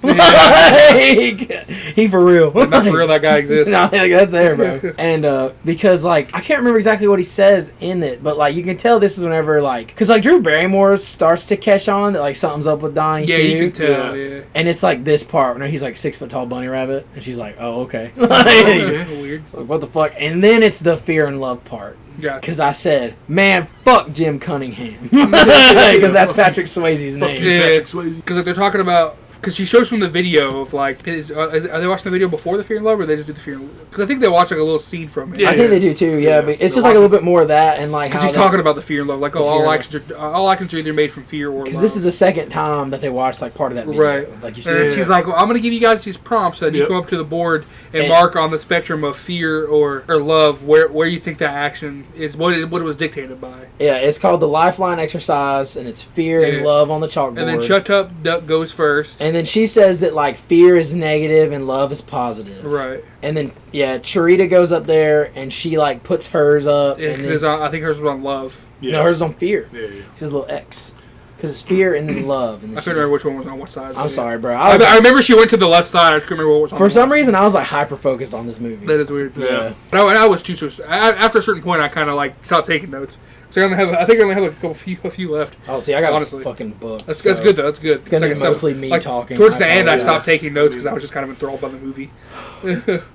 he for real. But not for real, that guy exists. No, like, that's there, bro. And because like I can't remember exactly what he says in it, but like you can tell this is whenever like because like Drew Barrymore starts to catch on that like something's up with Donnie Yeah, too. you can tell. Yeah. And it's like this part when he's like 6 foot tall bunny rabbit, and she's like, "Oh, okay." Okay. Like, what the fuck? And then it's the fear and love part. Yeah. Because I said, "Man, fuck Jim Cunningham," because that's Patrick Swayze's name. Yeah. Patrick Swayze. Because they're talking about. Because she shows from the video of like, are they watching the video before the Fear and Love, or they just do the Fear and Love? Because I think they watch like a little scene from it. Yeah. I think they do too. Yeah, but it's just like a little bit more of that and like Because how he's talking about the Fear and Love, like, oh, Fear and all actions are either made from fear or because love. this is the second time that they watched like part of that video. Right. Like you And see. she's like, well, I'm going to give you guys these prompts so that you Yep. come up to the board and And- mark on the spectrum of fear or love where you think that action is, what it was dictated by. Yeah, it's called the Lifeline exercise, and it's fear and Yeah. love on the chalkboard. And then Shut Up Duck goes first. And then she says that like fear is negative and love is positive. Right. And then Charita goes up there and she like puts hers up. Yeah, and 'cause then, I think hers was on love. Yeah. no, hers is on fear. Yeah. She's a little X. Because it's fear and then love. And then I couldn't remember which one was on what side. I'm sorry, bro. I remember she went to the left side. I just couldn't remember what was on For the some left. reason, I was like hyper focused on this movie. That is weird. Yeah. But I was too. After a certain point, I kind of like stopped taking notes. So I think I only have like a few left. Oh, see, I got Honestly. a fucking book. That's so good though. That's good. It's gonna Like be I said, mostly me like, talking. Towards the end, I apologize. stopped taking notes because I was just kind of enthralled by the movie.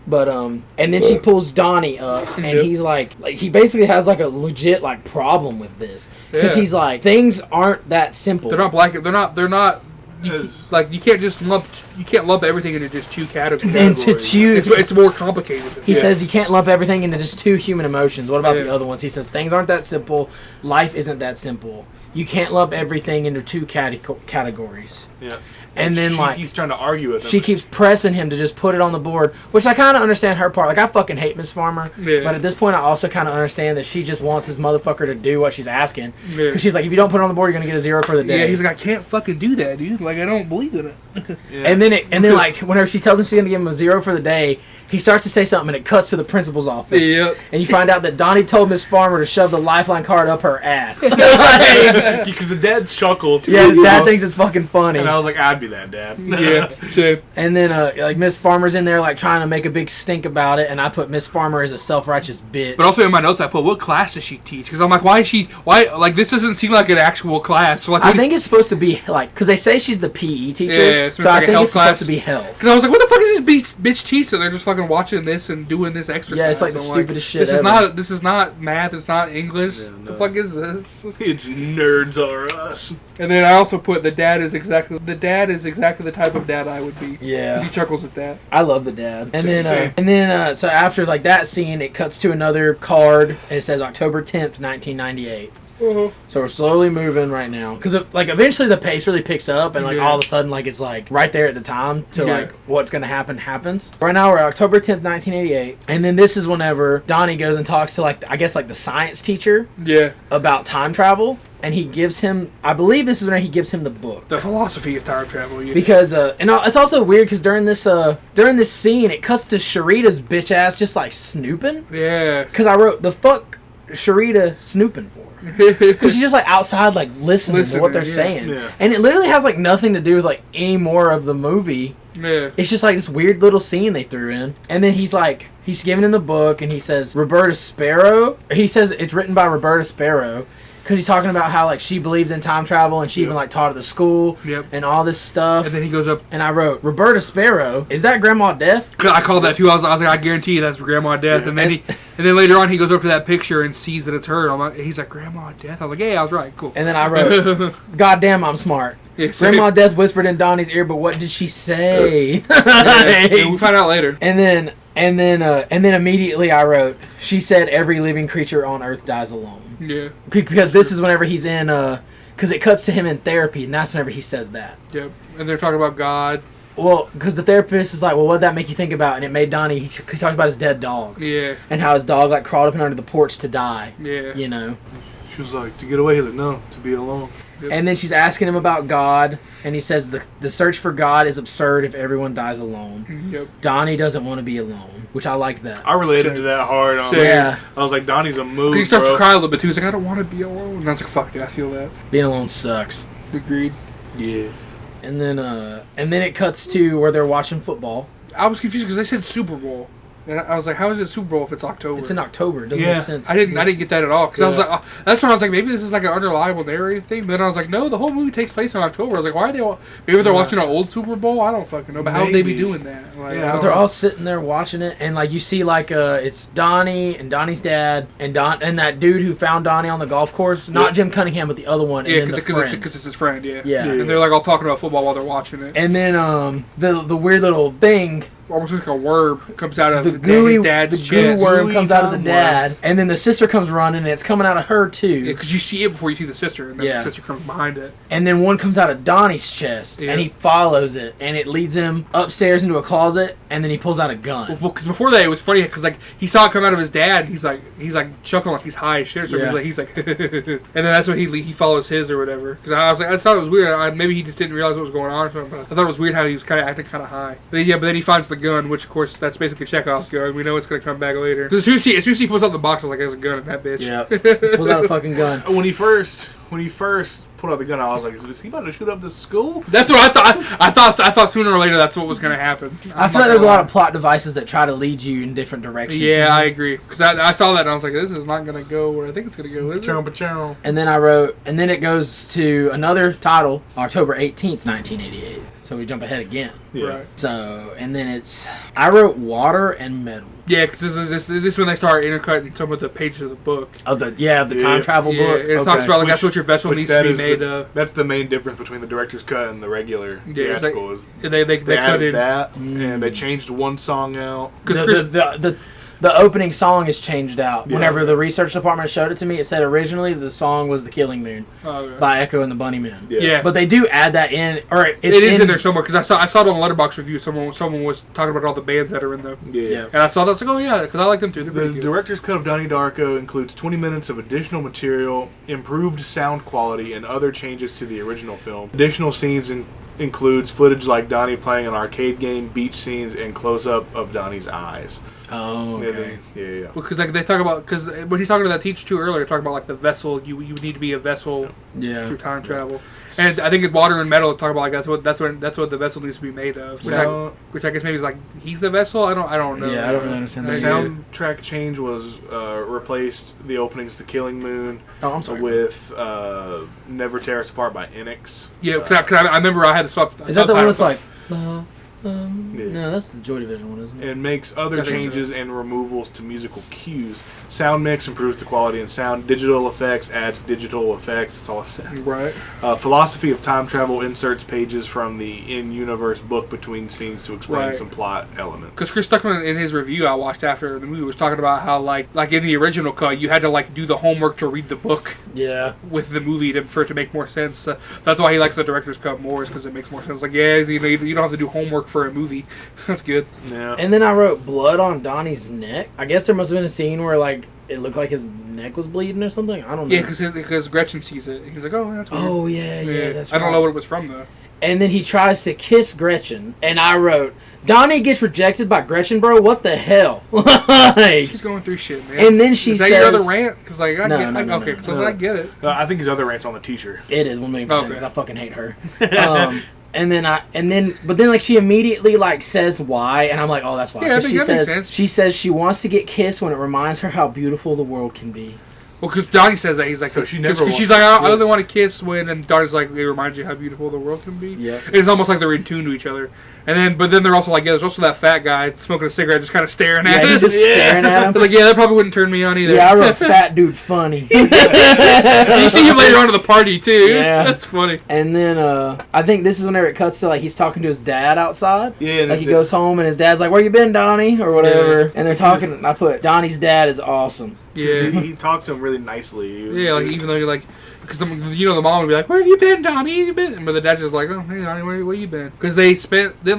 But and then she pulls Donnie up, and Yep. he's like he basically has like a legit like problem with this because Yeah. he's like things aren't that simple. They're not black. They're not. Yes. You can't just lump everything into just two categories. into two. It's more complicated. He says you can't lump everything into just two human emotions. What about Yeah. the other ones? He says things aren't that simple. Life isn't that simple. You can't lump everything into two categories. Yeah. And then she like keeps trying to argue with him. she keeps pressing him to just put it on the board, which I kind of understand her part. Like I fucking hate Miss Farmer, Yeah. but at this point I also kind of understand that she just wants this motherfucker to do what she's asking. Yeah. Because she's like, if you don't put it on the board, you're gonna get a 0 for the day. Yeah, he's like, I can't fucking do that, dude. Like, I don't believe in it. Yeah. And then like whenever she tells him she's gonna give him a 0 for the day, he starts to say something and it cuts to the principal's office. Yep. And you find out that Donnie told Miss Farmer to shove the Lifeline card up her ass. Because the dad chuckles. Yeah, the dad thinks it's fucking funny. And I was like, I'd be that dad. Yeah. So, And then like Miss Farmer's in there like trying to make a big stink about it, and I put Miss Farmer as a self-righteous bitch. but also in my notes, I put, what class does she teach? Because I'm like, why, this doesn't seem like an actual class. So, like, I think it's supposed to be like because they say she's the PE teacher, Yeah, so like I a think health it's class. supposed to be health. Because I was like, what the fuck is this bitch teach? So they're just fucking watching this and doing this exercise. Yeah, it's like the I'm stupidest shit This is ever. not. This is not math. It's not English. Yeah, The no. fuck is this? It's nerds are us. And then I also put the dad is exactly the type of dad I would be. Yeah. He chuckles at that. I love the dad. And Same. then so after like that scene, it cuts to another card. And it says October 10th, 1998. So we're slowly moving right now because like eventually the pace really picks up and like Yeah. all of a sudden like it's like right there at the time to Yeah. like what's gonna happen happens. Right now we're at October 10th, 1988, and then this is whenever Donnie goes and talks to like I guess like the science teacher Yeah. about time travel, and he gives him I believe this is when he gives him the book. The philosophy of time travel. Yeah. Because and it's also weird because during this scene it cuts to Sharita's bitch ass just like snooping. Yeah. Because I wrote the fuck Sharita snooping for? Because she's just like outside, like listening to what they're saying, and it literally has like nothing to do with like any more of the movie. Yeah. It's just like this weird little scene they threw in, and then he's giving him the book, and he says Roberta Sparrow. He says it's written by Roberta Sparrow. Because he's talking about how like she believes in time travel and she even like taught at the school and all this stuff. And then he goes up and I wrote Roberta Sparrow. Is that Grandma Death? I called that too. I was like, I guarantee you that's Grandma Death. Yeah. And then later on he goes up to that picture and sees that it's her. He's like, Grandma Death. I was like, yeah, I was right. Cool. And then I wrote, God damn, I'm smart. Yeah, Grandma Death whispered in Donnie's ear, but what did she say? We find out later. And then immediately I wrote, she said every living creature on Earth dies alone. Yeah. Because this is whenever he's in, because it cuts to him in therapy, and that's whenever he says that. Yep. And they're talking about God. Well, because the therapist is like, well, what did that make you think about? And it made Donnie, he talks about his dead dog. Yeah. And how his dog, like, crawled up and under the porch to die. Yeah. You know? She was like, to get away? He's like, no, to be alone. Yep. And then she's asking him about God, and he says the search for God is absurd if everyone dies alone. Yep. Donnie doesn't want to be alone, which I like that. I related to that hard. I was like, Donnie's a mood. He starts to cry a little bit too. He's like, I don't want to be alone. And I was like, fuck yeah, I feel that. Being alone sucks. Agreed. Yeah. And then it cuts to where they're watching football. I was confused because they said Super Bowl. And I was like, how is it Super Bowl if it's October? It's in October. It doesn't make sense. I didn't get that at all. Because I was like, that's when I was like, maybe this is like an unreliable narrative thing. But then I was like, no, the whole movie takes place in October. I was like, why are they all... Maybe they're watching an old Super Bowl? I don't fucking know. But how would they be doing that? Like, but they're all sitting there watching it. And like you see like it's Donnie and Donnie's dad and that dude who found Donnie on the golf course. Not Jim Cunningham, but the other one. Yeah, because it's his friend, yeah. And they're like all talking about football while they're watching it. And then the weird little thing... Almost like a worm comes out of the gooey, dad's the chest. Goo worm comes out of the dad, and then the sister comes running, and it's coming out of her too. Yeah, because you see it before you see the sister, and then the sister comes behind it. And then one comes out of Donnie's chest, and he follows it, and it leads him upstairs into a closet, and then he pulls out a gun. Well, because before that, it was funny because like he saw it come out of his dad, and he's like chuckling like he's high as shit. So he's like, and then that's when he follows his or whatever. Because I was like, I thought it was weird. Maybe he just didn't realize what was going on or something. But I thought it was weird how he was kind of acting kind of high. But then he finds the gun, which of course. That's basically Chekhov's gun. We know it's going to come back later. As soon as he pulls out the box, I was like, there's a gun in that bitch. Yeah. Pulls out a fucking gun. When he first pulled out the gun, I was like, is he about to shoot up the school? That's what I thought sooner or later that's what was going to happen. I feel like there's a lot of plot devices that try to lead you in different directions. Yeah, I agree. Because I saw that and I was like, this is not going to go where I think it's going to go, is it? And then I wrote, and then it goes to another title, October 18th, 1988. So we jump ahead again. Yeah. Right. So, and then I wrote water and metal. Yeah, because this is when they start intercutting some of the pages of the book. Of the time travel book. It talks about like that's what your vessel needs to be made of. That's the main difference between the director's cut and the regular theatrical. They added that, and they changed one song out. The opening song is changed out. Whenever the research department showed it to me, it said originally the song was "The Killing Moon" by Echo and the Bunnymen. Yeah, but they do add that in, or it is in there somewhere because I saw it on Letterboxd review. Someone was talking about all the bands that are in there. Yeah, and I thought that's like, oh yeah, because I like them too. The director's cut of Donnie Darko includes 20 minutes of additional material, improved sound quality, and other changes to the original film. Additional scenes includes footage like Donnie playing an arcade game, beach scenes, and close-up of Donnie's eyes. Oh, okay. Yeah. Because like they talk about, because when he's talking to that teacher too earlier, talking about like the vessel, you need to be a vessel through time travel. And I think it's water and metal. Talk about like that's what the vessel needs to be made of. Which I guess maybe is like he's the vessel. I don't know. Yeah, I don't really understand. The soundtrack change was replaced the openings to Killing Moon with Never Tear Us Apart by Enix. Yeah, because I remember I had to swap. Is that the one that's like? No, that's the Joy Division one, isn't it? It makes other changes and removals to musical cues. Sound mix improves the quality in sound. Digital effects adds digital effects. That's all I said. Right. Philosophy of time travel inserts pages from the in-universe book between scenes to explain some plot elements. Because Chris Stuckman in his review I watched after the movie was talking about how like in the original cut you had to like do the homework to read the book. Yeah. With the movie for it to make more sense. That's why he likes the director's cut more, is because it makes more sense. Like you don't have to do homework for a movie. That's good. Yeah. And then I wrote blood on Donnie's neck. I guess there must have been a scene where like it looked like his neck was bleeding or something. I don't know. Yeah, because Gretchen sees it. He's like, oh, that's weird. Oh yeah, that's right. I don't know what it was from though. And then he tries to kiss Gretchen, and I wrote, Donnie gets rejected by Gretchen, bro. What the hell? Like, she's going through shit, man. And then she says, "Is that your other rant?" Because like, I get it. I think his other rant's on the T-shirt. It is 1,000,000% because I fucking hate her. But then like she immediately like says why, and I'm like, oh, that's why. Yeah, she says she wants to get kissed when it reminds her how beautiful the world can be. Well, because Donnie says that he's like, so she never. She's like, I only want to kiss when, and Donnie's like, it reminds you how beautiful the world can be. Yeah, it's almost like they're in tune to each other. But then they're also like, yeah, there's also that fat guy smoking a cigarette, just kind of staring at him. He's just staring at him. They're like, yeah, that probably wouldn't turn me on either. Yeah, I wrote fat dude funny. You see him later on at the party too. Yeah, that's funny. And then I think this is whenever it cuts to like he's talking to his dad outside. Yeah, like he goes home and his dad's like, "Where you been, Donnie?" or whatever. Yeah. And they're talking. And I put Donnie's dad is awesome. Yeah, he talks to him really nicely. Yeah, like even though you're like. Because the mom would be like, "Where have you been, Donnie? Where have you been?" But the dad's just like, "Oh, hey, Donnie, where you been?" Because they didn't spend the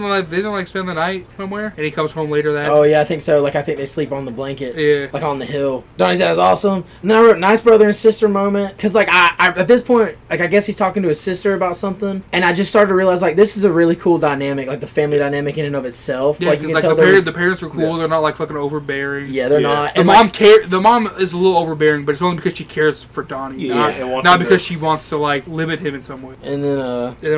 night somewhere, and he comes home later that. Oh yeah, I think so. Like I think they sleep on the blanket. Yeah, like on the hill. Donnie's dad is awesome. And then I wrote nice brother and sister moment because like I at this point like I guess he's talking to his sister about something, and I just started to realize like this is a really cool dynamic, like the family dynamic in and of itself. Yeah, like you can like tell the parents are cool. Yeah. They're not like fucking overbearing. Yeah, they're not. The mom is a little overbearing, but it's only because she cares for Donnie. Yeah, not because she wants to like limit him in some way. And then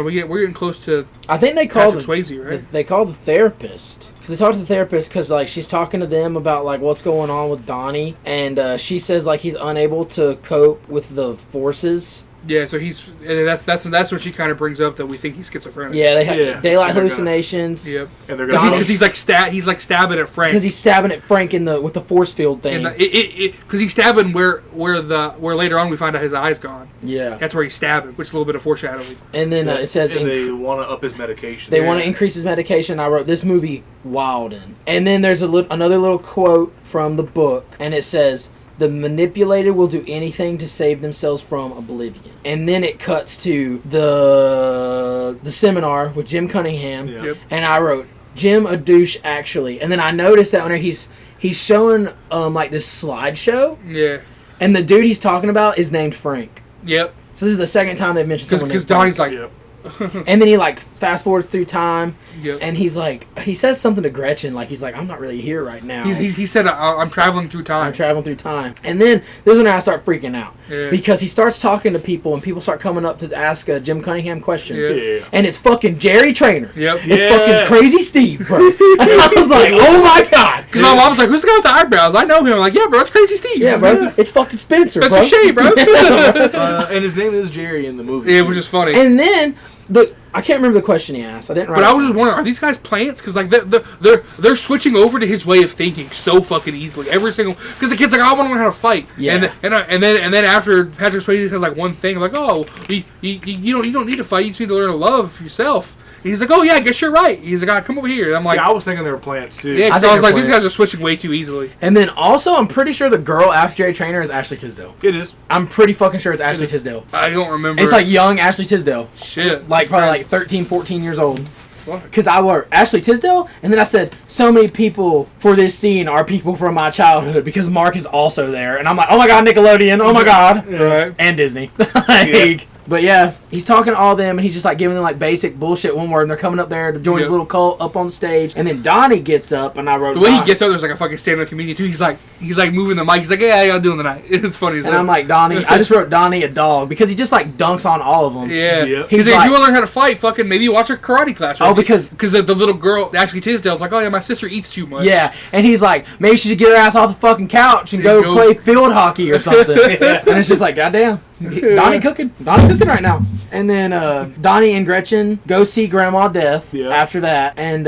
we're getting close to. I think they call Swayze, right? They call the therapist because they talk to the therapist because like she's talking to them about like what's going on with Donnie, and she says like he's unable to cope with the forces. Yeah, so that's what she kind of brings up that we think he's schizophrenic. Yeah, they have daylight hallucinations. Yep, and they're because he's like stabbing at Frank. Because he's stabbing at Frank with the force field thing. Because he's stabbing where later on we find out his eye's gone. Yeah, that's where he's stabbing, which is a little bit of foreshadowing. And then it says they want to up his medication. They want to increase his medication. I wrote this movie wildin'. And then there's another little quote from the book, and it says, "The manipulated will do anything to save themselves from oblivion." And then it cuts to the seminar with Jim Cunningham, and I wrote, "Jim a douche actually." And then I noticed that when he's showing like this slideshow, and the dude he's talking about is named Frank. Yep. So this is the second time they've mentioned someone named Frank. Because Donnie's like. And then he like fast forwards through time, Yep. And he's like, he says something to Gretchen, like he's like, I'm not really here right now. He said, I'm traveling through time. I'm traveling through time. And then this is when I start freaking out. Yeah. Because he starts talking to people, and people start coming up to ask Jim Cunningham questions. Yeah. And it's fucking Jerry Trainer. Yep. It's fucking Crazy Steve, bro. And I was like, oh my god. Because my mom was like, who's the guy with the eyebrows? I know him. I'm like, yeah, bro, it's Crazy Steve. Yeah, bro. It's fucking Spencer, bro. Spencer Shea, bro. And his name is Jerry in the movie. Yeah, which is funny. And then I can't remember the question he asked. I didn't write. But I was just wondering, are these guys plants? Because like they're switching over to his way of thinking so fucking easily. Every single because the kid's like, I want to learn how to fight. Yeah. And then after Patrick Swayze says like one thing, I'm like, oh, you don't need to fight. You just need to learn to love yourself. And he's like, oh yeah, I guess you're right. He's like, come over here. And I'm like, I was thinking they were plants too. Yeah, because I was like, these guys are switching way too easily. And then also, I'm pretty sure the girl after Jerry Trainer is Ashley Tisdale. It is. I'm pretty fucking sure it's Ashley Tisdale. I don't remember. It's like young Ashley Tisdale. Shit. Like probably like 13, 14 years old. Because I wrote Ashley Tisdale, and then I said, so many people for this scene are people from my childhood, because Mark is also there. And I'm like, oh my god, Nickelodeon, oh my god. Right. And Disney. But yeah, he's talking to all of them, and he's just like giving them like basic bullshit one word, and they're coming up there to join his little cult up on the stage. And then Donnie gets up, and I wrote the way he gets up, there's like a fucking stand-up comedian too. He's like moving the mic. He's like, yeah, how y'all doing tonight? It's funny. And I'm like, Donnie. I just wrote Donnie a dog because he just like dunks on all of them. Yeah. He's like, like, if you want to learn how to fight, fucking maybe watch a karate class. Oh, because the little girl, Ashley Tisdale's like, oh yeah, my sister eats too much. Yeah, and he's like, maybe she should get her ass off the fucking couch and go play field hockey or something. And it's just like, goddamn, Donnie cooking right now. And then Donnie and Gretchen go see Grandma Death after that, and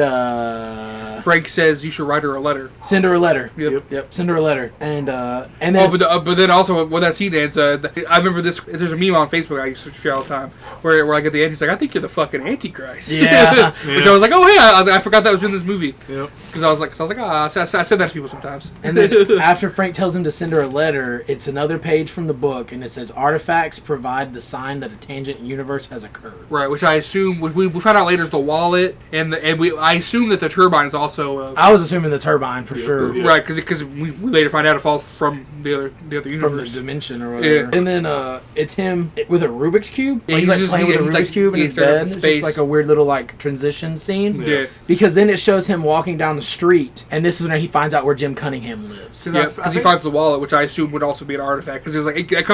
Frank says you should write her a letter. Send her a letter. Yep. Send her a letter. And then but then also when that scene ends, I remember this. There's a meme on Facebook I used to share all the time where like at the end he's like, I think you're the fucking Antichrist. Yeah. Which I was like, oh yeah, I forgot that was in this movie. Yep. Because I was like, I said that to people sometimes. And then after Frank tells him to send her a letter, it's another page from the book, and it says artifacts provide the sign that a tangent universe has occurred. Right, which I assume we found out later is the wallet, I assume that the turbine is also also. I was assuming the turbine for sure. Yeah. Right, because we later find out it falls from the other universe. From the dimension or whatever. Yeah. And then it's him with a Rubik's Cube. Yeah, He's like playing with a Rubik's Cube in his bed. It's just like a weird little like transition scene. Yeah. Because then it shows him walking down the street, and this is when he finds out where Jim Cunningham lives. Yeah, because he finds the wallet, which I assume would also be an artifact. Because it was like that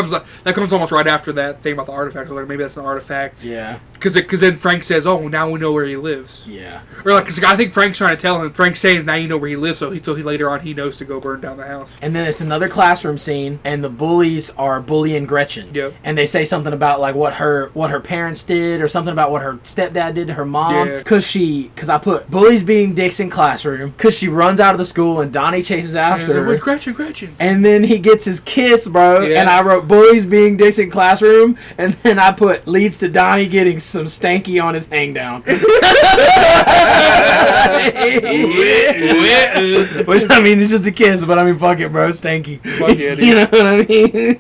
comes almost right after that thing about the artifact. So like maybe that's an artifact. Yeah. Because then Frank says, "Oh, now we know where he lives." Yeah. Or like, because I think Frank's trying to tell him. Frank's saying, "Now you know where he lives," so he later on he knows to go burn down the house. And then it's another classroom scene, and the bullies are bullying Gretchen. Yep. And they say something about like what her parents did, or something about what her stepdad did to her mom. Yeah. Because I put bullies being dicks in classroom. Because she runs out of the school and Donnie chases after her. With Gretchen. And then he gets his kiss, bro. Yeah. And I wrote bullies being dicks in classroom. And then I put leads to Donnie getting some stanky on his hang down. Which I mean, it's just a kiss, but I mean, fuck it, bro. Stanky. Fuck yeah, dude. You know what I mean?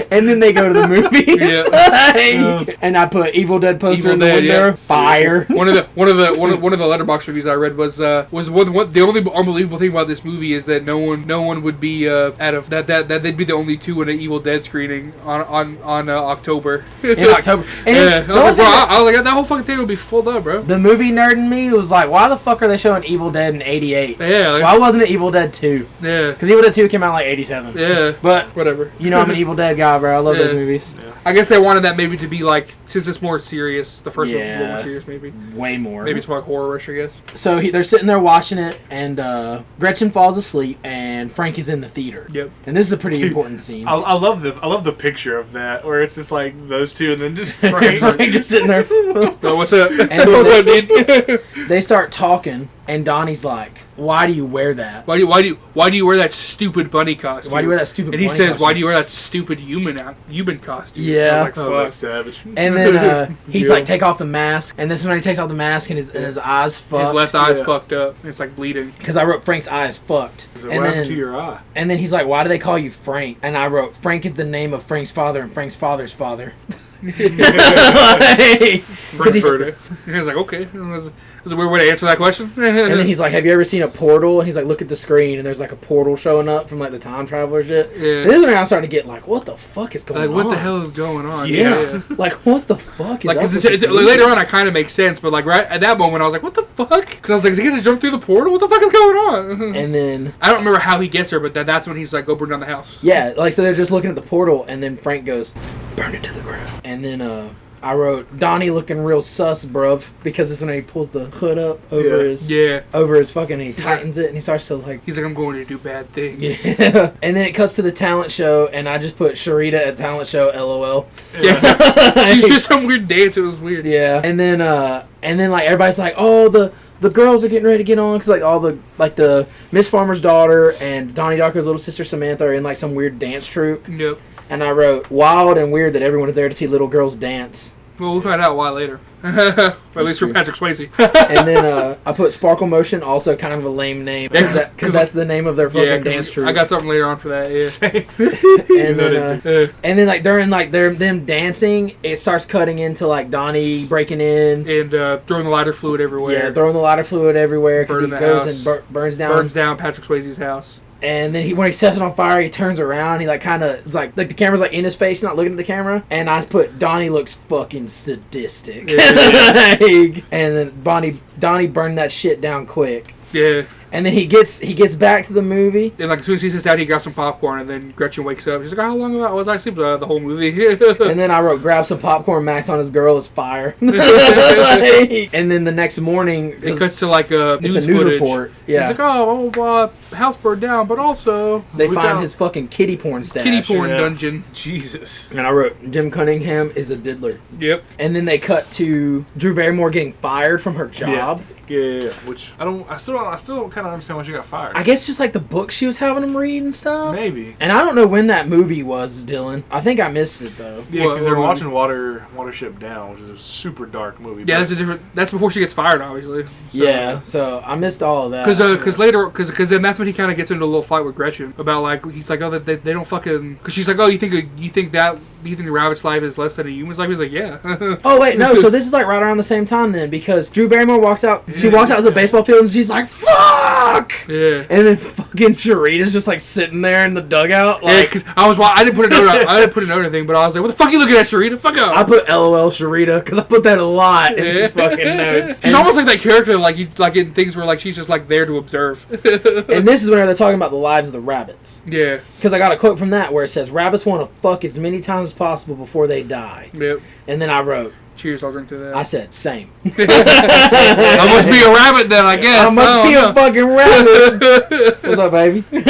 And then they go to the movies. Like, and I put Evil Dead poster Evil in the Dead, window. yeah. Fire. One of the letterbox reviews I read was the only unbelievable thing about this movie is that no one would be out of that they'd be the only two in an Evil Dead screening on October. In October. And Yeah, I was like, that whole fucking thing would be full up, bro. the movie nerd in me was like, why the fuck are they showing Evil Dead in 88? Yeah, like, Why wasn't it Evil Dead 2? yeah, Because Evil Dead 2 came out in like 87. yeah. But, Whatever. you know, I'm an Evil Dead guy, bro. I love those Yeah. movies. I guess they wanted that maybe to be like, since it's more serious. The first one's a little Yeah. more serious, maybe. Way more. Maybe it's more like horror-ish, I guess. So they're sitting there watching it, and Gretchen falls asleep, and Frank is in the theater. Yep. And this is a pretty important scene. I love the picture of that where it's just like those two and then just Frank. Frank just sitting there. No, what's up? And What's up, dude? They start talking, and Donnie's like, "Why do you wear that? Why do you wear that stupid bunny costume? Why do you wear that stupid?" And he bunny says, costume?" "Why do you wear that stupid human costume?" Yeah. I was I like, was like fuck. savage. And then he's Yeah. like, "Take off the mask." And this is when he takes off the mask, and his eyes fucked. His left eye's Yeah. fucked up. It's like bleeding. Because I wrote Frank's eyes fucked. Is it And what happened to then your eye? and then he's like, "Why do they call you Frank?" And I wrote, "Frank is the name of Frank's father and Frank's father's father." Because he's, Frankfurt. He was like, okay. It was a weird way to answer that question. and then he's like, "Have you ever seen a portal?" And he's like, "Look at the screen," and there's like a portal showing up from like the time traveler shit. Yeah. And this is when I started to get like, "What the fuck is going Like, on?" what the hell is going on? Yeah. Like, what the fuck is Like, up 'cause with this movie? later on, it kind of makes sense, but like right at that moment, I was like, "What the fuck?" Because I was like, "Is he gonna jump through the portal? What the fuck is going on?" And then I don't remember how he gets there, but that's when he's like, "Go burn down the house." yeah, like so they're just looking at the portal, and then Frank goes, "Burn it to the ground." And then I wrote Donnie looking real sus, bruv, because this is when he pulls the hood up over his fucking, and he tightens it, and he starts to like. He's like, "I'm going to do bad things." Yeah. And then it cuts to the talent show, and I just put Sharita at talent show, LOL. Yeah. She's just some weird dance. It was weird. Yeah. And then like everybody's like, "Oh, the girls are getting ready to get on," because like all the Miss Farmer's daughter and Donnie Darko's little sister Samantha are in like some weird dance troupe. Yep. And I wrote, "Wild and weird that everyone is there to see little girls dance." Well, we'll find out why later. At least for true. Patrick Swayze. And then I put Sparkle Motion, also kind of a lame name, because that's the name of their fucking dance troupe. I got something later on for that. Yeah. And then like during like them dancing, it starts cutting into like Donnie breaking in And throwing the lighter fluid everywhere. Yeah, throwing the lighter fluid everywhere because he Burning the goes house. and burns down. Patrick Swayze's house. And then when he sets it on fire, he turns around. He like kind of it's like the camera's like in his face, not looking at the camera. And I put Donnie looks fucking sadistic. Yeah. Like, and then Donnie burned that shit down quick. Yeah. And then he gets back to the movie. And like as soon as he sits down, he grabs some popcorn, and then Gretchen wakes up. She's like, "How long was I asleep the whole movie?" And then I wrote, "Grab some popcorn, Max on his girl is fire." Like, and then the next morning, it cuts to like a it's news a news footage. report. Yeah, He's like, house burned down, but also they Look find out. his fucking kitty porn stash. kitty porn Yeah. dungeon. Jesus. And I wrote, "Jim Cunningham is a diddler." Yep. And then they cut to Drew Barrymore getting fired from her job. Yeah. Which I still kind of understand why she got fired. I guess just like the book she was having him read and stuff. Maybe. And I don't know when that movie was, Dylan. I think I missed it though. Yeah, because they were What watching Watership Down, which is a super dark movie. Yeah, but- that's before she gets fired, obviously. So, Yeah, so I missed all of that. Because then that's when he kind of gets into a little fight with Gretchen about like he's like, "Oh, they don't fucking," because she's like, "Oh, you think the rabbit's life is less than a human's life?" He's like, "Yeah." Oh wait, no. So this is like right around the same time then, because Drew Barrymore walks out. She walks out to the baseball field and she's like, "Fuck!" Yeah. And then fucking Sharita's just like sitting there in the dugout. Like, because I didn't put a note. I didn't put a note or anything, but I was like, "What the fuck are you looking at, Sharita? Fuck up." I put LOL Sharita because I put that a lot in these fucking notes. She's almost like that character, like in things where like she's just like there to observe. And this is when they're talking about the lives of the rabbits. Yeah. Because I got a quote from that where it says, "Rabbits want to fuck as many times as possible before they die." Yep. And then I wrote, "Cheers, I'll drink to that." I said, "Same." I must be a rabbit then, I guess. I must be a fucking rabbit. What's up, baby? But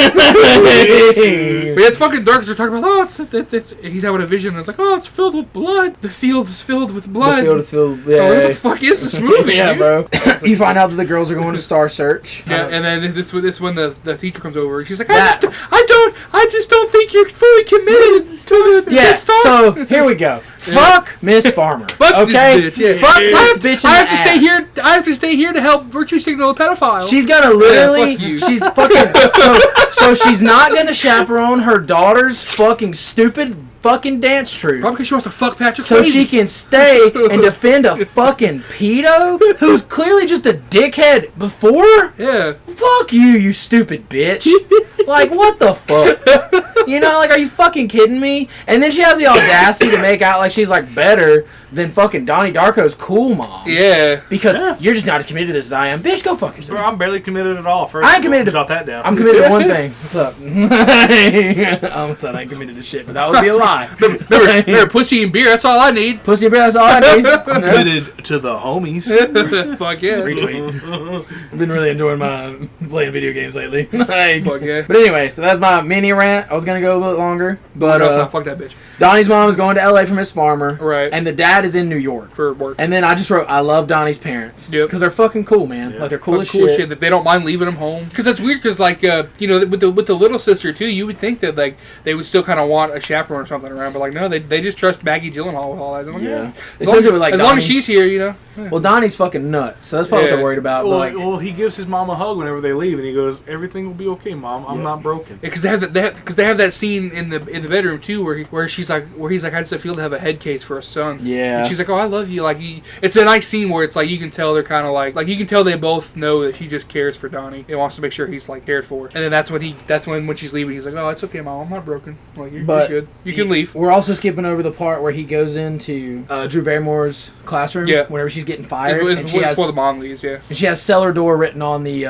yeah, it's fucking dark because they're talking about, it's he's having a vision and it's like, oh, it's filled with blood. The field is filled with blood. The field is filled, Oh, what the fuck is this movie? Yeah, dude? bro. You find out that the girls are going to Star Search. Yeah, and then this when the teacher comes over and she's like, I just don't think you're fully committed to the Yeah, star. so here we go. Fuck Miss Farmer. Fuck okay? this bitch. Yeah. Fuck this bitch in I have the to stay ass. here. I have to stay here to help virtue signal a pedophile. She's gonna literally. Yeah, fuck you. She's fucking. So she's not gonna chaperone her daughter's fucking stupid fucking dance troupe. Probably because she wants to fuck Patrick So Swayze. she can stay and defend a fucking pedo who's clearly just a dickhead before. Yeah. Fuck you, you stupid bitch. Like, what the fuck? You know, like, are you fucking kidding me? And then she has the audacity to make out like she's, like, better than fucking Donnie Darko's cool mom. Yeah. Because you're just not as committed to this as I am. Bitch, go fuck yourself. Bro, I'm barely committed at all. First, I ain't committed to... jot that down. I'm committed to one thing. What's up? I almost said I ain't committed to shit, but that would be a lie. Remember, pussy and beer, that's all I need. Pussy and beer, that's all I need. I'm committed to the homies. Fuck yeah. Retweet. I've been really enjoying my playing video games lately. Like, Fuck yeah. but anyway, so that's my mini rant. I was gonna go a little longer, but Fuck that bitch. Donnie's mom is going to LA for Miss Farmer, Right. and the dad is in New York. For work. And then I just wrote, I love Donnie's parents. Yep. Because they're fucking cool, man. Yeah. Like, they're cool as Cool shit. that they don't mind leaving him home. Because that's weird. Because with the little sister too, you would think that like they would still kind of want a chaperone or something around, but like no, they just trust Maggie Gyllenhaal with all that. Like, Yeah. As long Especially with, like, as long as Donnie. she's here, you know. Yeah. Well, Donnie's fucking nuts, so that's probably what Yeah. they're worried about. Well, But, like, well, he gives his mom a hug whenever they leave, and he goes, "Everything will be okay, Mom. I'm not broken." Because they have that scene in the bedroom too, where he's like, how does it feel to have a head case for a son? Yeah. And she's like, oh, I love you. Like, it's a nice scene where it's like you can tell they're kind of like you can tell they both know that she just cares for Donnie and wants to make sure he's like cared for. And then that's when she's leaving, he's like, oh, it's okay, Mom. I'm not broken. Like, you're good. You can leave. We're also skipping over the part where he goes into Drew Barrymore's classroom. Yeah. Whenever she's getting fired, It's and she has before the mom leaves, yeah. and she has cellar door written on the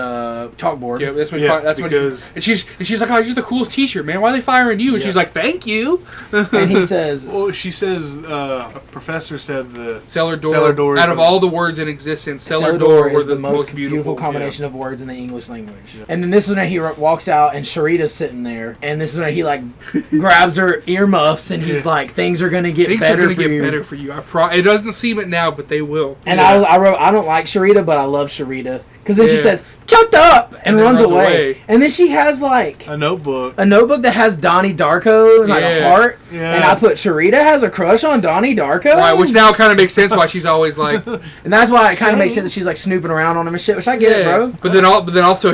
chalkboard. Yeah, that's when. Yeah, That's because- when. And she's like, oh, you're the coolest teacher, man. Why are they firing you? And Yeah. she's like, thank you. And he says, Well, she says a professor said the Cellar door. Cellar door is Out of the- all the words in existence, cellar door door were is the most beautiful combination of words in the English language. Yeah. And then this is when he walks out and Sharita's sitting there, and this is when he like grabs her earmuffs and he's like, "Things are gonna get Things better are gonna for get you." better for you. It doesn't seem it now, but they will. And Yeah. I wrote, "I don't like Sharita, but I love Sharita." Because then she Yeah. says, "Chucked up," and then runs runs away. away. And then she has like a notebook. a notebook that has Donnie Darko and like a Yeah. heart. Yeah. And I put Sharita has a crush on Donnie Darko. Right, which now kind of makes sense why she's always like, And that's why it kind of makes sense that she's like snooping around on him and shit. Which I get it, bro. But then also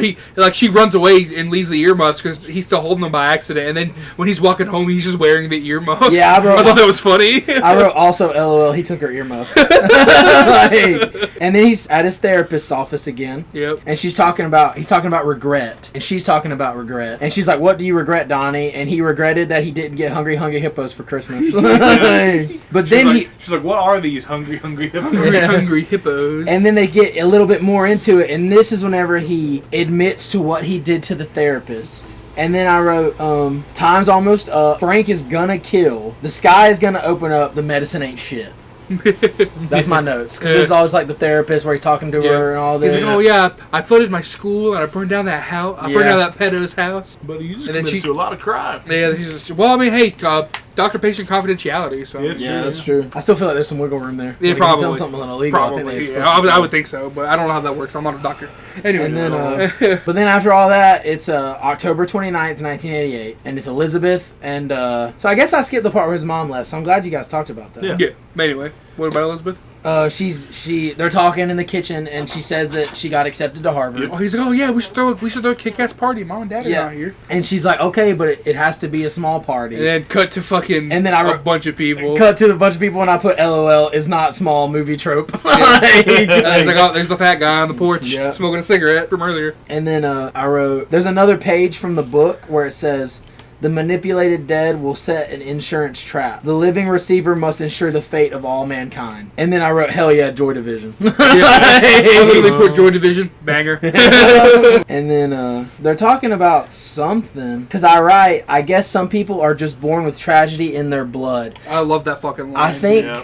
she runs away and leaves the earmuffs because he's still holding them by accident. And then when he's walking home, he's just wearing the earmuffs. Yeah, I thought that was funny. I wrote also LOL. He took her earmuffs. Like, and then he's at his therapist's office again. Yep. And he's talking about regret, and she's talking about regret, and she's like, "What do you regret, Donnie?" And he regretted that he didn't get Hungry Hippos for Christmas. But then She's like, "What are these hungry hippos?" Hungry hippos. and then they get a little bit more into it, and this is whenever he admits to what he did to the therapist. And then I wrote, "Time's almost up. Frank is gonna kill. The sky is gonna open up. The medicine ain't shit." That's my notes, because this is always like the therapist where he's talking to her and all this. He's like, oh yeah, I flooded my school and I burned down that house. I burned down that pedo's house. But he just And then committed to a lot of crime. Yeah, he's just, well, I mean, hey, doctor-patient confidentiality. So Yes. Yeah, that's true. I still feel like there's some wiggle room there. Yeah, Like, if you probably. tell them something illegal, I think Probably. they're Yeah, supposed to I tell would think so, but I don't know how that works. I'm not a doctor. Anyway. And then, but then after all that, it's October 29th, 1988, and it's Elizabeth, and so I guess I skipped the part where his mom left. So I'm glad you guys talked about that. Yeah. yeah. But anyway, what about Elizabeth? They're talking in the kitchen, and she says that she got accepted to Harvard. Oh, he's like, oh yeah, we should throw a kick-ass party. Mom and Dad are out here. And she's like, okay, but it has to be a small party. And then cut to fucking a bunch of people. Cut to a bunch of people, and I put LOL is not small movie trope. It's like, oh, there's the fat guy on the porch smoking a cigarette from earlier. And then I wrote, there's another page from the book where it says, the manipulated dead will set an insurance trap. The living receiver must ensure the fate of all mankind. And then I wrote, hell yeah, Joy Division. I literally put Joy Division, banger. And then they're talking about something. Because I write, I guess some people are just born with tragedy in their blood. I love that fucking line.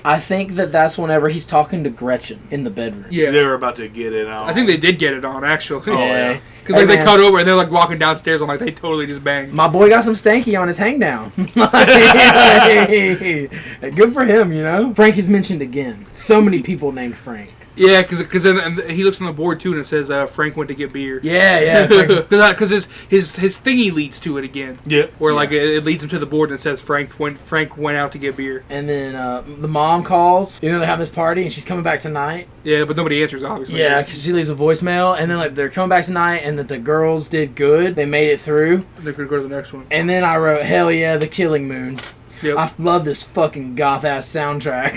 I think that's whenever he's talking to Gretchen in the bedroom. Yeah. They were about to get it on. I think they did get it on, actually. Oh, yeah. Because they cut over and they're like walking downstairs. I'm like, they totally just banged. My boy got some stanky on his hang down. Good for him, you know. Frank is mentioned again. So many people named Frank. Yeah, because then he looks on the board too and it says Frank went to get beer. Yeah. Because his thingy leads to it again. Yeah. Where like it leads him to the board and it says Frank went out to get beer. And then the mom calls. You know they have this party and she's coming back tonight. Yeah, but nobody answers obviously. Yeah, because she leaves a voicemail and then like they're coming back tonight and that the girls did good. They made it through. They're gonna go to the next one. And then I wrote, hell yeah, the Killing Moon. Yep. I love this fucking goth ass soundtrack.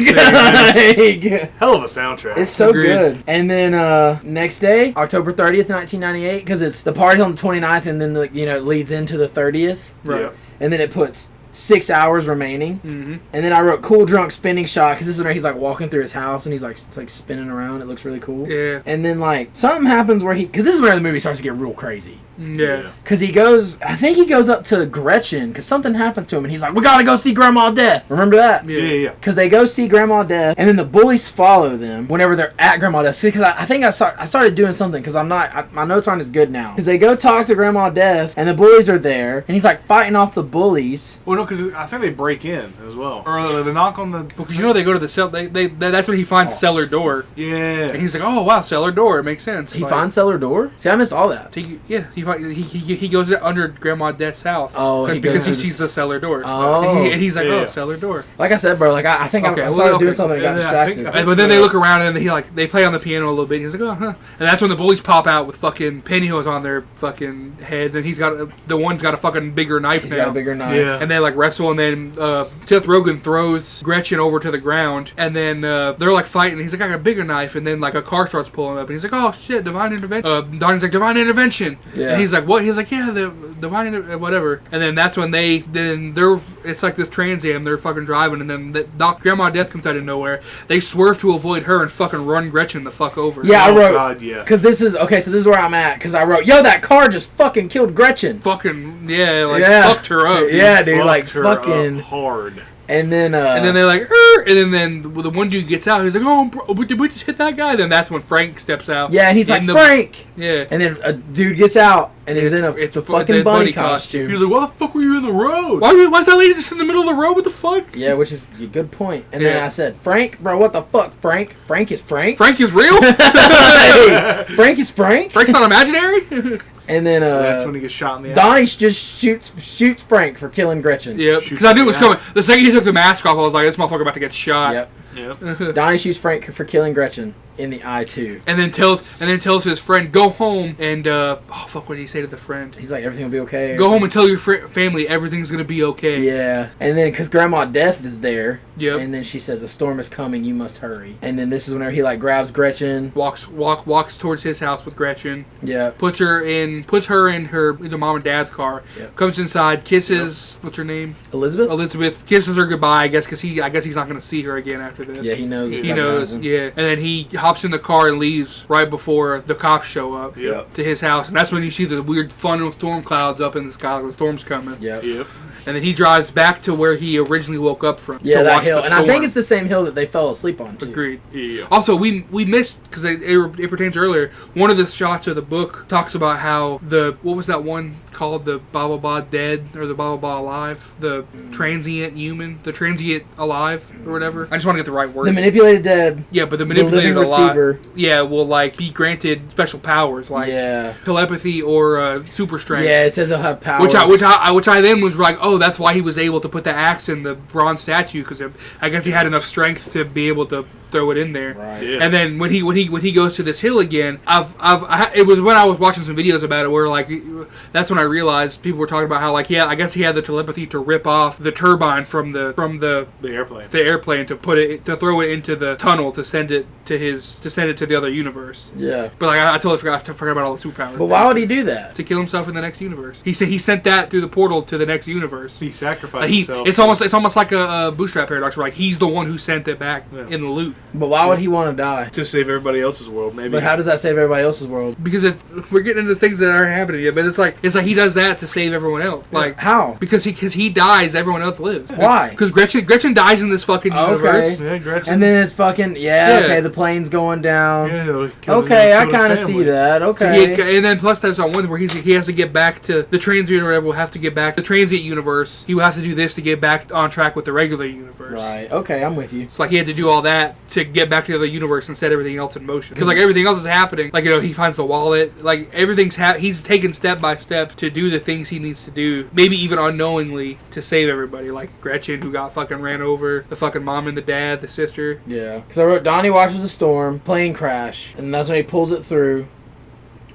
Hell of a soundtrack. It's so good. And then next day, October 30th, 1998, because it's the party's on the 29th, and then it leads into the 30th. Right. Yeah. And then it puts 6 hours remaining. Mm-hmm. And then I wrote cool drunk spinning shot because this is where he's like walking through his house and he's like it's like spinning around. It looks really cool. Yeah. And then like something happens where because this is where the movie starts to get real crazy. Yeah. Because I think he goes up to Gretchen because something happens to him and he's like, we gotta go see Grandma Death. Remember that? Yeah. Because they go see Grandma Death and then the bullies follow them whenever they're at Grandma Death. Because I think I started doing something because my notes aren't as good now. Because they go talk to Grandma Death and the bullies are there and he's like fighting off the bullies. Well, no, because I think they break in as well. Or they knock on the... Because they go to the cell. That's when he finds cellar door. Yeah. And he's like, oh wow, cellar door. It makes sense. He finds cellar door? See, I missed all that. He goes under Grandma Death's house. Oh, because he sees the cellar door. Oh. And he's like, oh, cellar door. Like I said, bro, like I think I started doing something and got distracted. But then they look around and they play on the piano a little bit. And he's like, oh, huh. And that's when the bullies pop out with fucking pantyhose on their fucking head. And the one's got a fucking bigger knife now. He's got a bigger knife. Yeah. And they like wrestle and then Seth Rogen throws Gretchen over to the ground. And then they're like fighting. He's like, I got a bigger knife. And then like a car starts pulling up. And he's like, oh shit, divine intervention. Donnie's like, divine intervention. Yeah. And he's like, what? He's like, yeah, the divine whatever. And then that's when it's like this Trans Am. They're fucking driving. And then Grandma Death comes out of nowhere. They swerve to avoid her and fucking run Gretchen the fuck over. Yeah, I wrote. God, yeah. Because this is where I'm at. Because I wrote, yo, that car just fucking killed Gretchen. Fucking fucked her up. Yeah, dude, like Fucked her fucking up hard. And then they're like, and then the one dude gets out. He's like, oh, did we just hit that guy? Then that's when Frank steps out. Yeah, and he's like, Frank. Yeah. And then a dude gets out and he's in a fucking bunny costume. He's like, why the fuck were you in the road? Why's that lady just in the middle of the road? What the fuck? Yeah, which is a good point. And then I said, Frank, bro, what the fuck, Frank? Frank is Frank? Frank is real? Hey, Frank is Frank? Frank's not imaginary? And then that's when he gets shot in the eye. Donnie just shoots Frank for killing Gretchen. Yeah, because I knew it was coming. The second he took the mask off, I was like, this motherfucker about to get shot. Yep. Donnie shoots Frank for killing Gretchen in the eye too. And then tells his friend, go home and what did he say to the friend? He's like, everything will be okay. Go home and tell your family everything's gonna be okay. Yeah. And then because Grandma Death is there. Yep. And then she says, a storm is coming, you must hurry. And then this is whenever he like grabs Gretchen, walks towards his house with Gretchen. Yeah. Puts her in her either mom or dad's car. Yep. Comes inside, kisses. What's her name? Elizabeth Kisses her goodbye. I guess because he's not gonna see her again after this. Yeah, he knows. He knows. Yeah. And then he hops in the car and leaves right before the cops show up to his house. And that's when you see the weird funnel storm clouds up in the sky. The storm's coming. Yep. And then he drives back to where he originally woke up from. Yeah, to that watch hill. The and storm. I think it's the same hill that they fell asleep on, too. Agreed. Yeah. Also, we missed, because it pertains earlier, one of the shots of the book talks about how what was that one called? The blah blah blah dead, or the blah blah blah alive? The transient human? The transient alive, or whatever? I just want to get the right word. The manipulated dead. Yeah, but the manipulated living receiver. Yeah, will like be granted special powers, like telepathy or super strength. Yeah, it says they'll have powers. Which I then was like, oh, that's why he was able to put the axe in the bronze statue, because I guess he had enough strength to be able to throw it in there. Right. Yeah. And then when he goes to this hill again, it was when I was watching some videos about it where like that's when I realized people were talking about how like I guess he had the telepathy to rip off the turbine from the airplane to throw it into the tunnel to send it to the other universe. Yeah. But like I totally forgot about all the superpowers. But why would he do that? To kill himself in the next universe. He said he sent that through the portal to the next universe. He sacrificed himself. It's almost like a bootstrap paradox where like he's the one who sent it back in the loop. But why would he want to die? To save everybody else's world, maybe. But how does that save everybody else's world? Because we're getting into things that aren't happening yet. But it's like he does that to save everyone else. Like how? Because he dies, everyone else lives. Why? Because Gretchen dies in this fucking universe. Yeah, Gretchen. And then it's fucking okay. The plane's going down. Yeah, okay, I kind of see that. Okay. So and then plus there's one where he has to get back to the transient or whatever. Will have to get back to the transient universe. He will have to do this to get back on track with the regular universe. Right. Okay, I'm with you. It's like he had to do all that to get back to the other universe and set everything else in motion. Because like everything else is happening. Like he finds the wallet. Like everything's he's taken step by step to do the things he needs to do. Maybe even unknowingly to save everybody. Like Gretchen who got fucking ran over. The fucking mom and the dad. The sister. Yeah. Because I wrote Donnie watches a storm, plane crash, and that's when he pulls it through.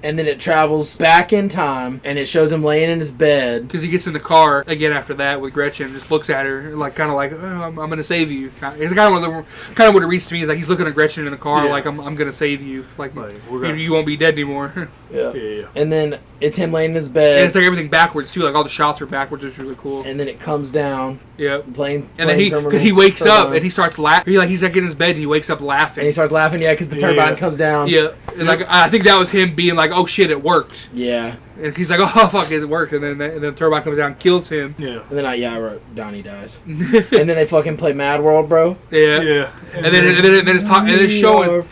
And then it travels back in time, and it shows him laying in his bed. Because he gets in the car again after that with Gretchen, just looks at her like, kind of like, oh, I'm going to save you. It's kind of what it reads to me is like he's looking at Gretchen in the car, like I'm going to save you, like you won't be dead anymore. Yeah. And then it's him laying in his bed. And it's like everything backwards too, like all the shots are backwards, which is really cool. And then it comes down. Yep. Plane. And then because he wakes up and he starts laughing. He's like in his bed and he wakes up laughing. And he starts laughing, because the turbine comes down. Yeah. And like I think that was him being like, oh shit, it worked. Yeah. And he's like, oh fuck, it worked. And then the turbine comes down, kills him. Yeah. And then I wrote Donnie dies. And then they fucking play Mad World, bro. Yeah. Yeah. And then it's showing.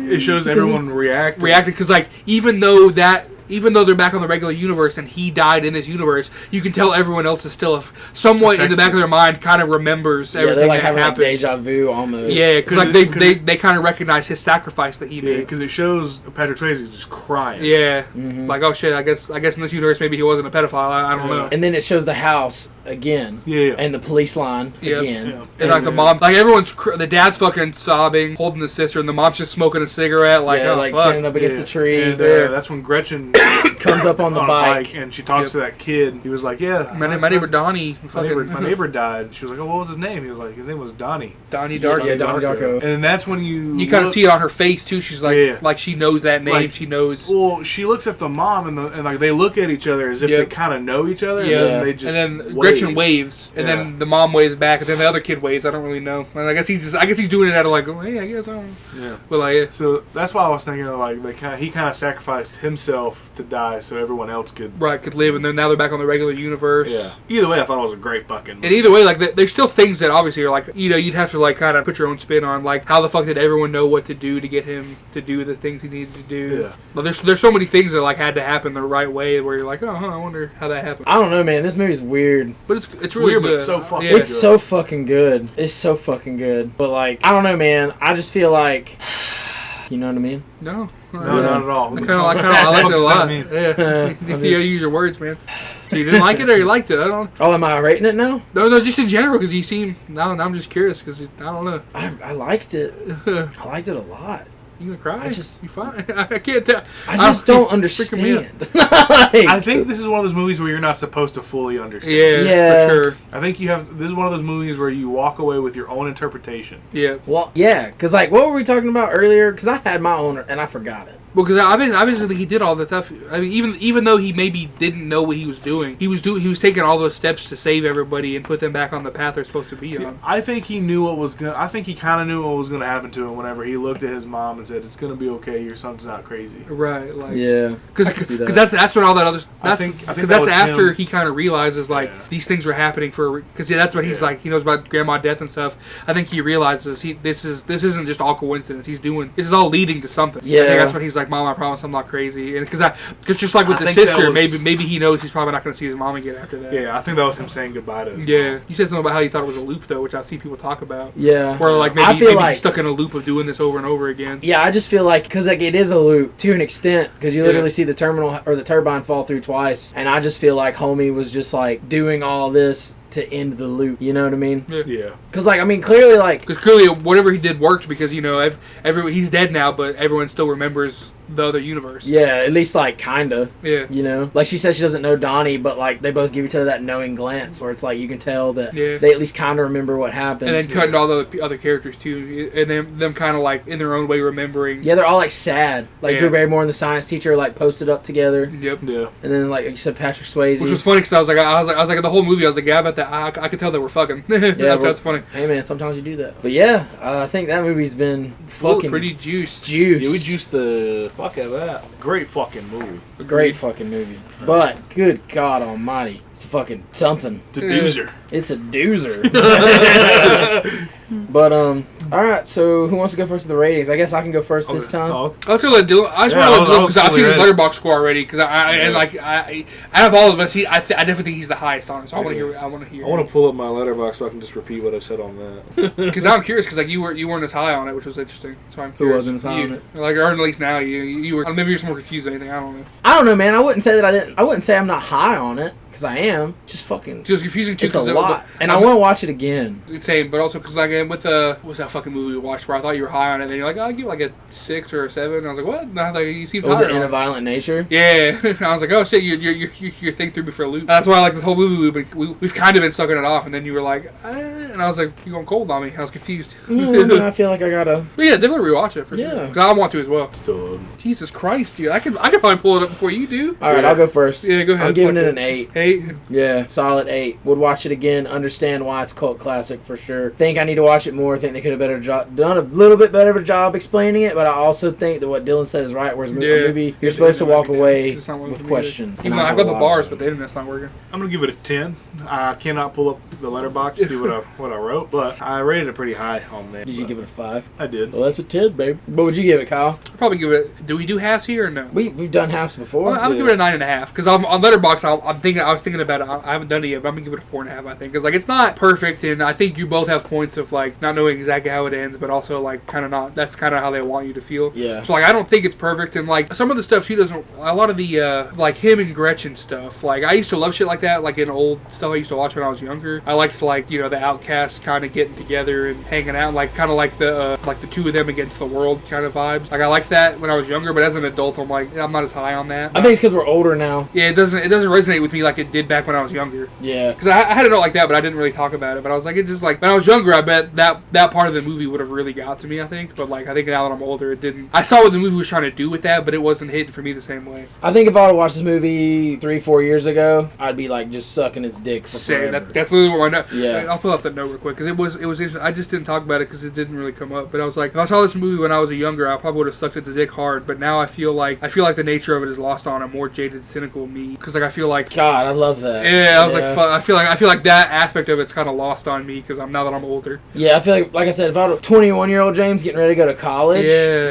It shows everyone reacted because like even though they're back on the regular universe and he died in this universe, you can tell everyone else is still somewhat in the back of their mind kind of remembers everything that happened. Like deja vu almost. Yeah, because like they kind of recognize his sacrifice that he made. Because it shows Patrick Swayze just crying. Yeah, like oh shit, I guess in this universe maybe he wasn't a pedophile. I don't know. And then it shows the house again. Yeah. And the police line again. Yeah. And like the mom, like everyone's, the dad's fucking sobbing, holding the sister, and the mom's just smoking a cigarette, like fuck. standing up against the tree. And that's when Gretchen comes up on the bike, and she talks to that kid. He was like, my neighbor Donnie. My neighbor died. She was like, oh, what was his name? He was like, his name was Donnie. Donnie Darko. Yeah, Donnie Darko. And that's when you kind of see it on her face too. She's like, like she knows that name. Like, she knows. Well, she looks at the mom and like they look at each other as if they kind of know each other. Yeah. And then Gretchen waves, and then the mom waves back, and then the other kid waves. I don't really know. I guess he's doing it out of like, hey, I guess I don't. Yeah. But like, so that's why I was thinking of like he kind of sacrificed himself to die so everyone else could live, and then now they're back on the regular universe. Yeah. Either way, I thought it was a great fucking movie. And either way, like there's still things that obviously are like, you'd have to like kind of put your own spin on, like how the fuck did everyone know what to do to get him to do the things he needed to do? Yeah. But there's so many things that like had to happen the right way where you're like, I wonder how that happened. I don't know, man. This movie's weird. But it's really weird, good. but it's so fucking It's so fucking good. It's so fucking good. But like, I don't know, man. I just feel like, you know what I mean? No, not at all. I like it a lot. Yeah, you gotta use your words, man. So you didn't like it or you liked it? I don't. Oh, am I rating it now? No, just in general because you seem. Now I'm just curious because I don't know. I liked it. I liked it a lot. You gonna cry? You fine? I can't tell. I just don't understand. I think this is one of those movies where you're not supposed to fully understand. Yeah, for sure. I think this is one of those movies where you walk away with your own interpretation. Yeah. Well, yeah, because like, what were we talking about earlier? Because I had my own and I forgot it. Well, because obviously he did all the stuff. I mean, even though he maybe didn't know what he was doing, he was taking all those steps to save everybody and put them back on the path they're supposed to be on. I think he knew what was gonna. I think he kind of knew what was gonna happen to him whenever he looked at his mom and said, "It's gonna be okay. Your son's not crazy." Right. Like. Yeah. Because that's when all that other. I think that's after he kind of realizes like these things were happening for. Because that's when he's like he knows about grandma death and stuff. I think he realizes this isn't just all coincidence. This is all leading to something. Yeah. I think that's when he's like, Mom, I promise I'm not crazy. And because just like with the sister, maybe he knows he's probably not going to see his mom again after that. Yeah, I think that was him saying goodbye to his mom. mom. You said something about how you thought it was a loop though, which I see people talk about. Yeah. Or like maybe he's stuck in a loop of doing this over and over again. Yeah, I just feel like because like it is a loop to an extent because you literally see the terminal or the turbine fall through twice, and I just feel like homie was just like doing all this to end the loop. You know what I mean? Yeah. Because, like, I mean, clearly, like... Because clearly whatever he did worked because, you know, he's dead now, but everyone still remembers the other universe. Yeah, at least, like, kinda. Yeah. You know? Like, she says she doesn't know Donnie, but, like, they both give each other that knowing glance where it's like, you can tell that they at least kind of remember what happened. And then cutting all the other characters, too. And then them kind of, like, in their own way remembering. Yeah, they're all, like, sad. Like, Drew Barrymore and the science teacher, like, posted up together. Yep. Yeah. And then, like you said, Patrick Swayze. Which was funny because I was like, the whole movie, I was like, yeah, I bet that I could tell they were fucking. That's funny. Hey, man, sometimes you do that. But yeah, I think that movie's been fucking pretty juiced. Yeah, we juiced the fuck out of that. Great fucking movie. Great fucking movie. But, good God almighty, it's a fucking something. It's a doozer. It's a doozer. But, alright, so who wants to go first with the ratings? I guess I can go first this time. I'll tell you, Dylan. I just want to let Dylan because I've seen his Letterboxd score already. Because out of all of us, I definitely think he's the highest on it. So I want to hear. I want to pull up my Letterboxd so I can just repeat what I said on that. Because now I'm curious because like you weren't as high on it, which was interesting. So I'm curious. Who wasn't as high on it? Like, or at least now you were. Maybe you're just more confused than anything. I don't know. I don't know, man. I wouldn't say that I didn't. I wouldn't say I'm not high on it. Because I am. Just fucking... It was confusing, too. It's a lot. And I want to watch it again. Same, but also because, like, with what was that fucking movie we watched where I thought you were high on it, and then you're like, oh, I'll give it, like, a 6 or a 7. And I was like, what? And I was like, you seem higher. Was it In a Violent Nature? Yeah. I was like, oh, shit, you're thinking through me for a loop. That's why I like this whole movie. We've kind of been sucking it off, and then you were like, and I was like, you going cold on me. I was confused. I feel like I gotta... But yeah, definitely rewatch it, for sure. Because I want to as well. Still. Jesus Christ, dude. I could probably pull it up before you do. Alright, I'll go first. Yeah, go ahead. I'm giving it an 8. 8? Yeah. Solid 8. Would watch it again. Understand why it's a cult classic for sure. Think I need to watch it more. Think they could have done a little bit better of a job explaining it. But I also think that what Dylan said is right. Whereas a movie, you're supposed to walk away with question. I've got the bars, but the internet's not working. I'm gonna give it a 10. I cannot pull up the Letterboxd to see what I wrote, but I rated it pretty high on there. Did you give it a 5? I did. Well, that's a 10, babe. What would you give it, Kyle? I'd probably give it. Do we do halves here or no? We've done halves before. Well, I'm gonna give it a 9.5 because on Letterboxd I was thinking about it. I haven't done it yet, but I'm gonna give it a 4.5. I think because like it's not perfect, and I think you both have points of like not knowing exactly how it ends, but also like kind of not. That's kind of how they want you to feel. Yeah. So like I don't think it's perfect, and like some of the stuff she doesn't. A lot of the like him and Gretchen stuff. Like I used to love shit like that. Like in old stuff I used to watch when I was younger. I liked like the outcasts kind of getting together and hanging out, like kind of like the two of them against the world kind of vibes. Like I liked that when I was younger, but as an adult, I'm like I'm not as high on that. I think it's because we're older now. Yeah, it doesn't resonate with me like it did back when I was younger. Yeah. Because I had a note like that, but I didn't really talk about it. But I was like, it's just like when I was younger, I bet that part of the movie would have really got to me. I think, but like I think now that I'm older, it didn't. I saw what the movie was trying to do with that, but it wasn't hitting for me the same way. I think if I would watched this movie 3-4 years ago, I'd be like just sucking its dick for forever. That's literally what my note. Yeah. I'll pull up that note real quick because it was interesting. I just didn't talk about it because it didn't really come up. But I was like, if I saw this movie when I was younger, I probably would have sucked its dick hard. But now I feel like the nature of it is lost on a more jaded, cynical me. Because like I feel like God, I love that. Yeah, I was like, fuck, I feel like that aspect of it's kind of lost on me because now that I'm older. Yeah, I feel like I said, if I was 21-year-old James getting ready to go to college,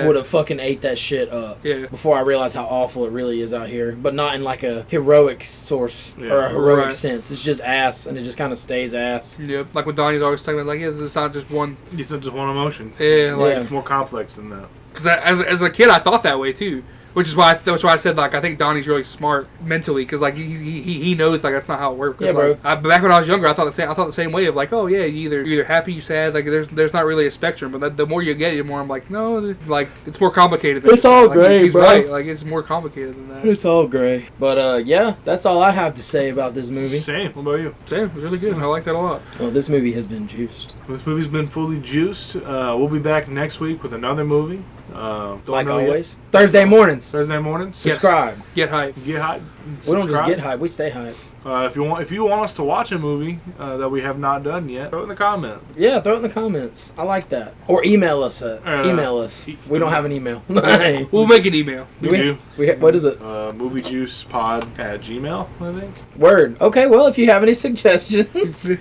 would have fucking ate that shit up. Yeah. Before I realized how awful it really is out here, but not in like a heroic source or a heroic sense. It's just ass, and it just kind of stays ass. Yep. Like what Donnie's always talking about, like it's not just one. It's not just one emotion. Yeah, like it's more complex than that. Because as a kid, I thought that way too. Which is why I said like I think Donnie's really smart mentally because like he knows like that's not how it works. Yeah, bro. Like, back when I was younger, I thought the same way of like, oh yeah, you're either happy, you sad. Like there's not really a spectrum, but the more you get, the more I'm like, no, like it's more complicated. Than it's all gray, he's bro. Right. Like it's more complicated than that. It's all gray. But yeah, that's all I have to say about this movie. Same. What about you? Same. It was really good. I like that a lot. Well, this movie has been juiced. This movie's been fully juiced. We'll be back next week with another movie. Like always. Thursday mornings. Subscribe. Get hype. Get hype. We don't just get hype. We stay hype. If you want us to watch a movie that we have not done yet, throw it in the comment. Yeah, throw it in the comments. I like that. Or email us. Email us. We don't have an email. We'll make an email. We do. What is it? moviejuicepod@gmail, I think. Word. Okay, well, if you have any suggestions. Yeah,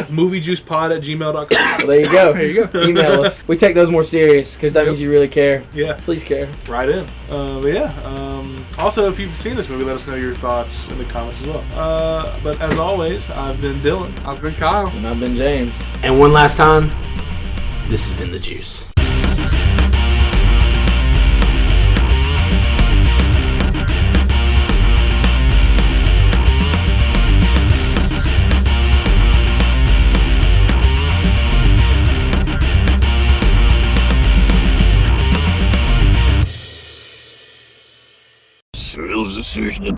moviejuicepod@gmail.com. Well, there you go. There you go. Email us. We take those more serious because that means you really care. Yeah. Please care. Right in. But yeah. Also, if you've seen this movie, let us know your thoughts in the comments as well. But as always, I've been Dylan. I've been Kyle. And I've been James. And one last time, this has been The Juice. thrills the search.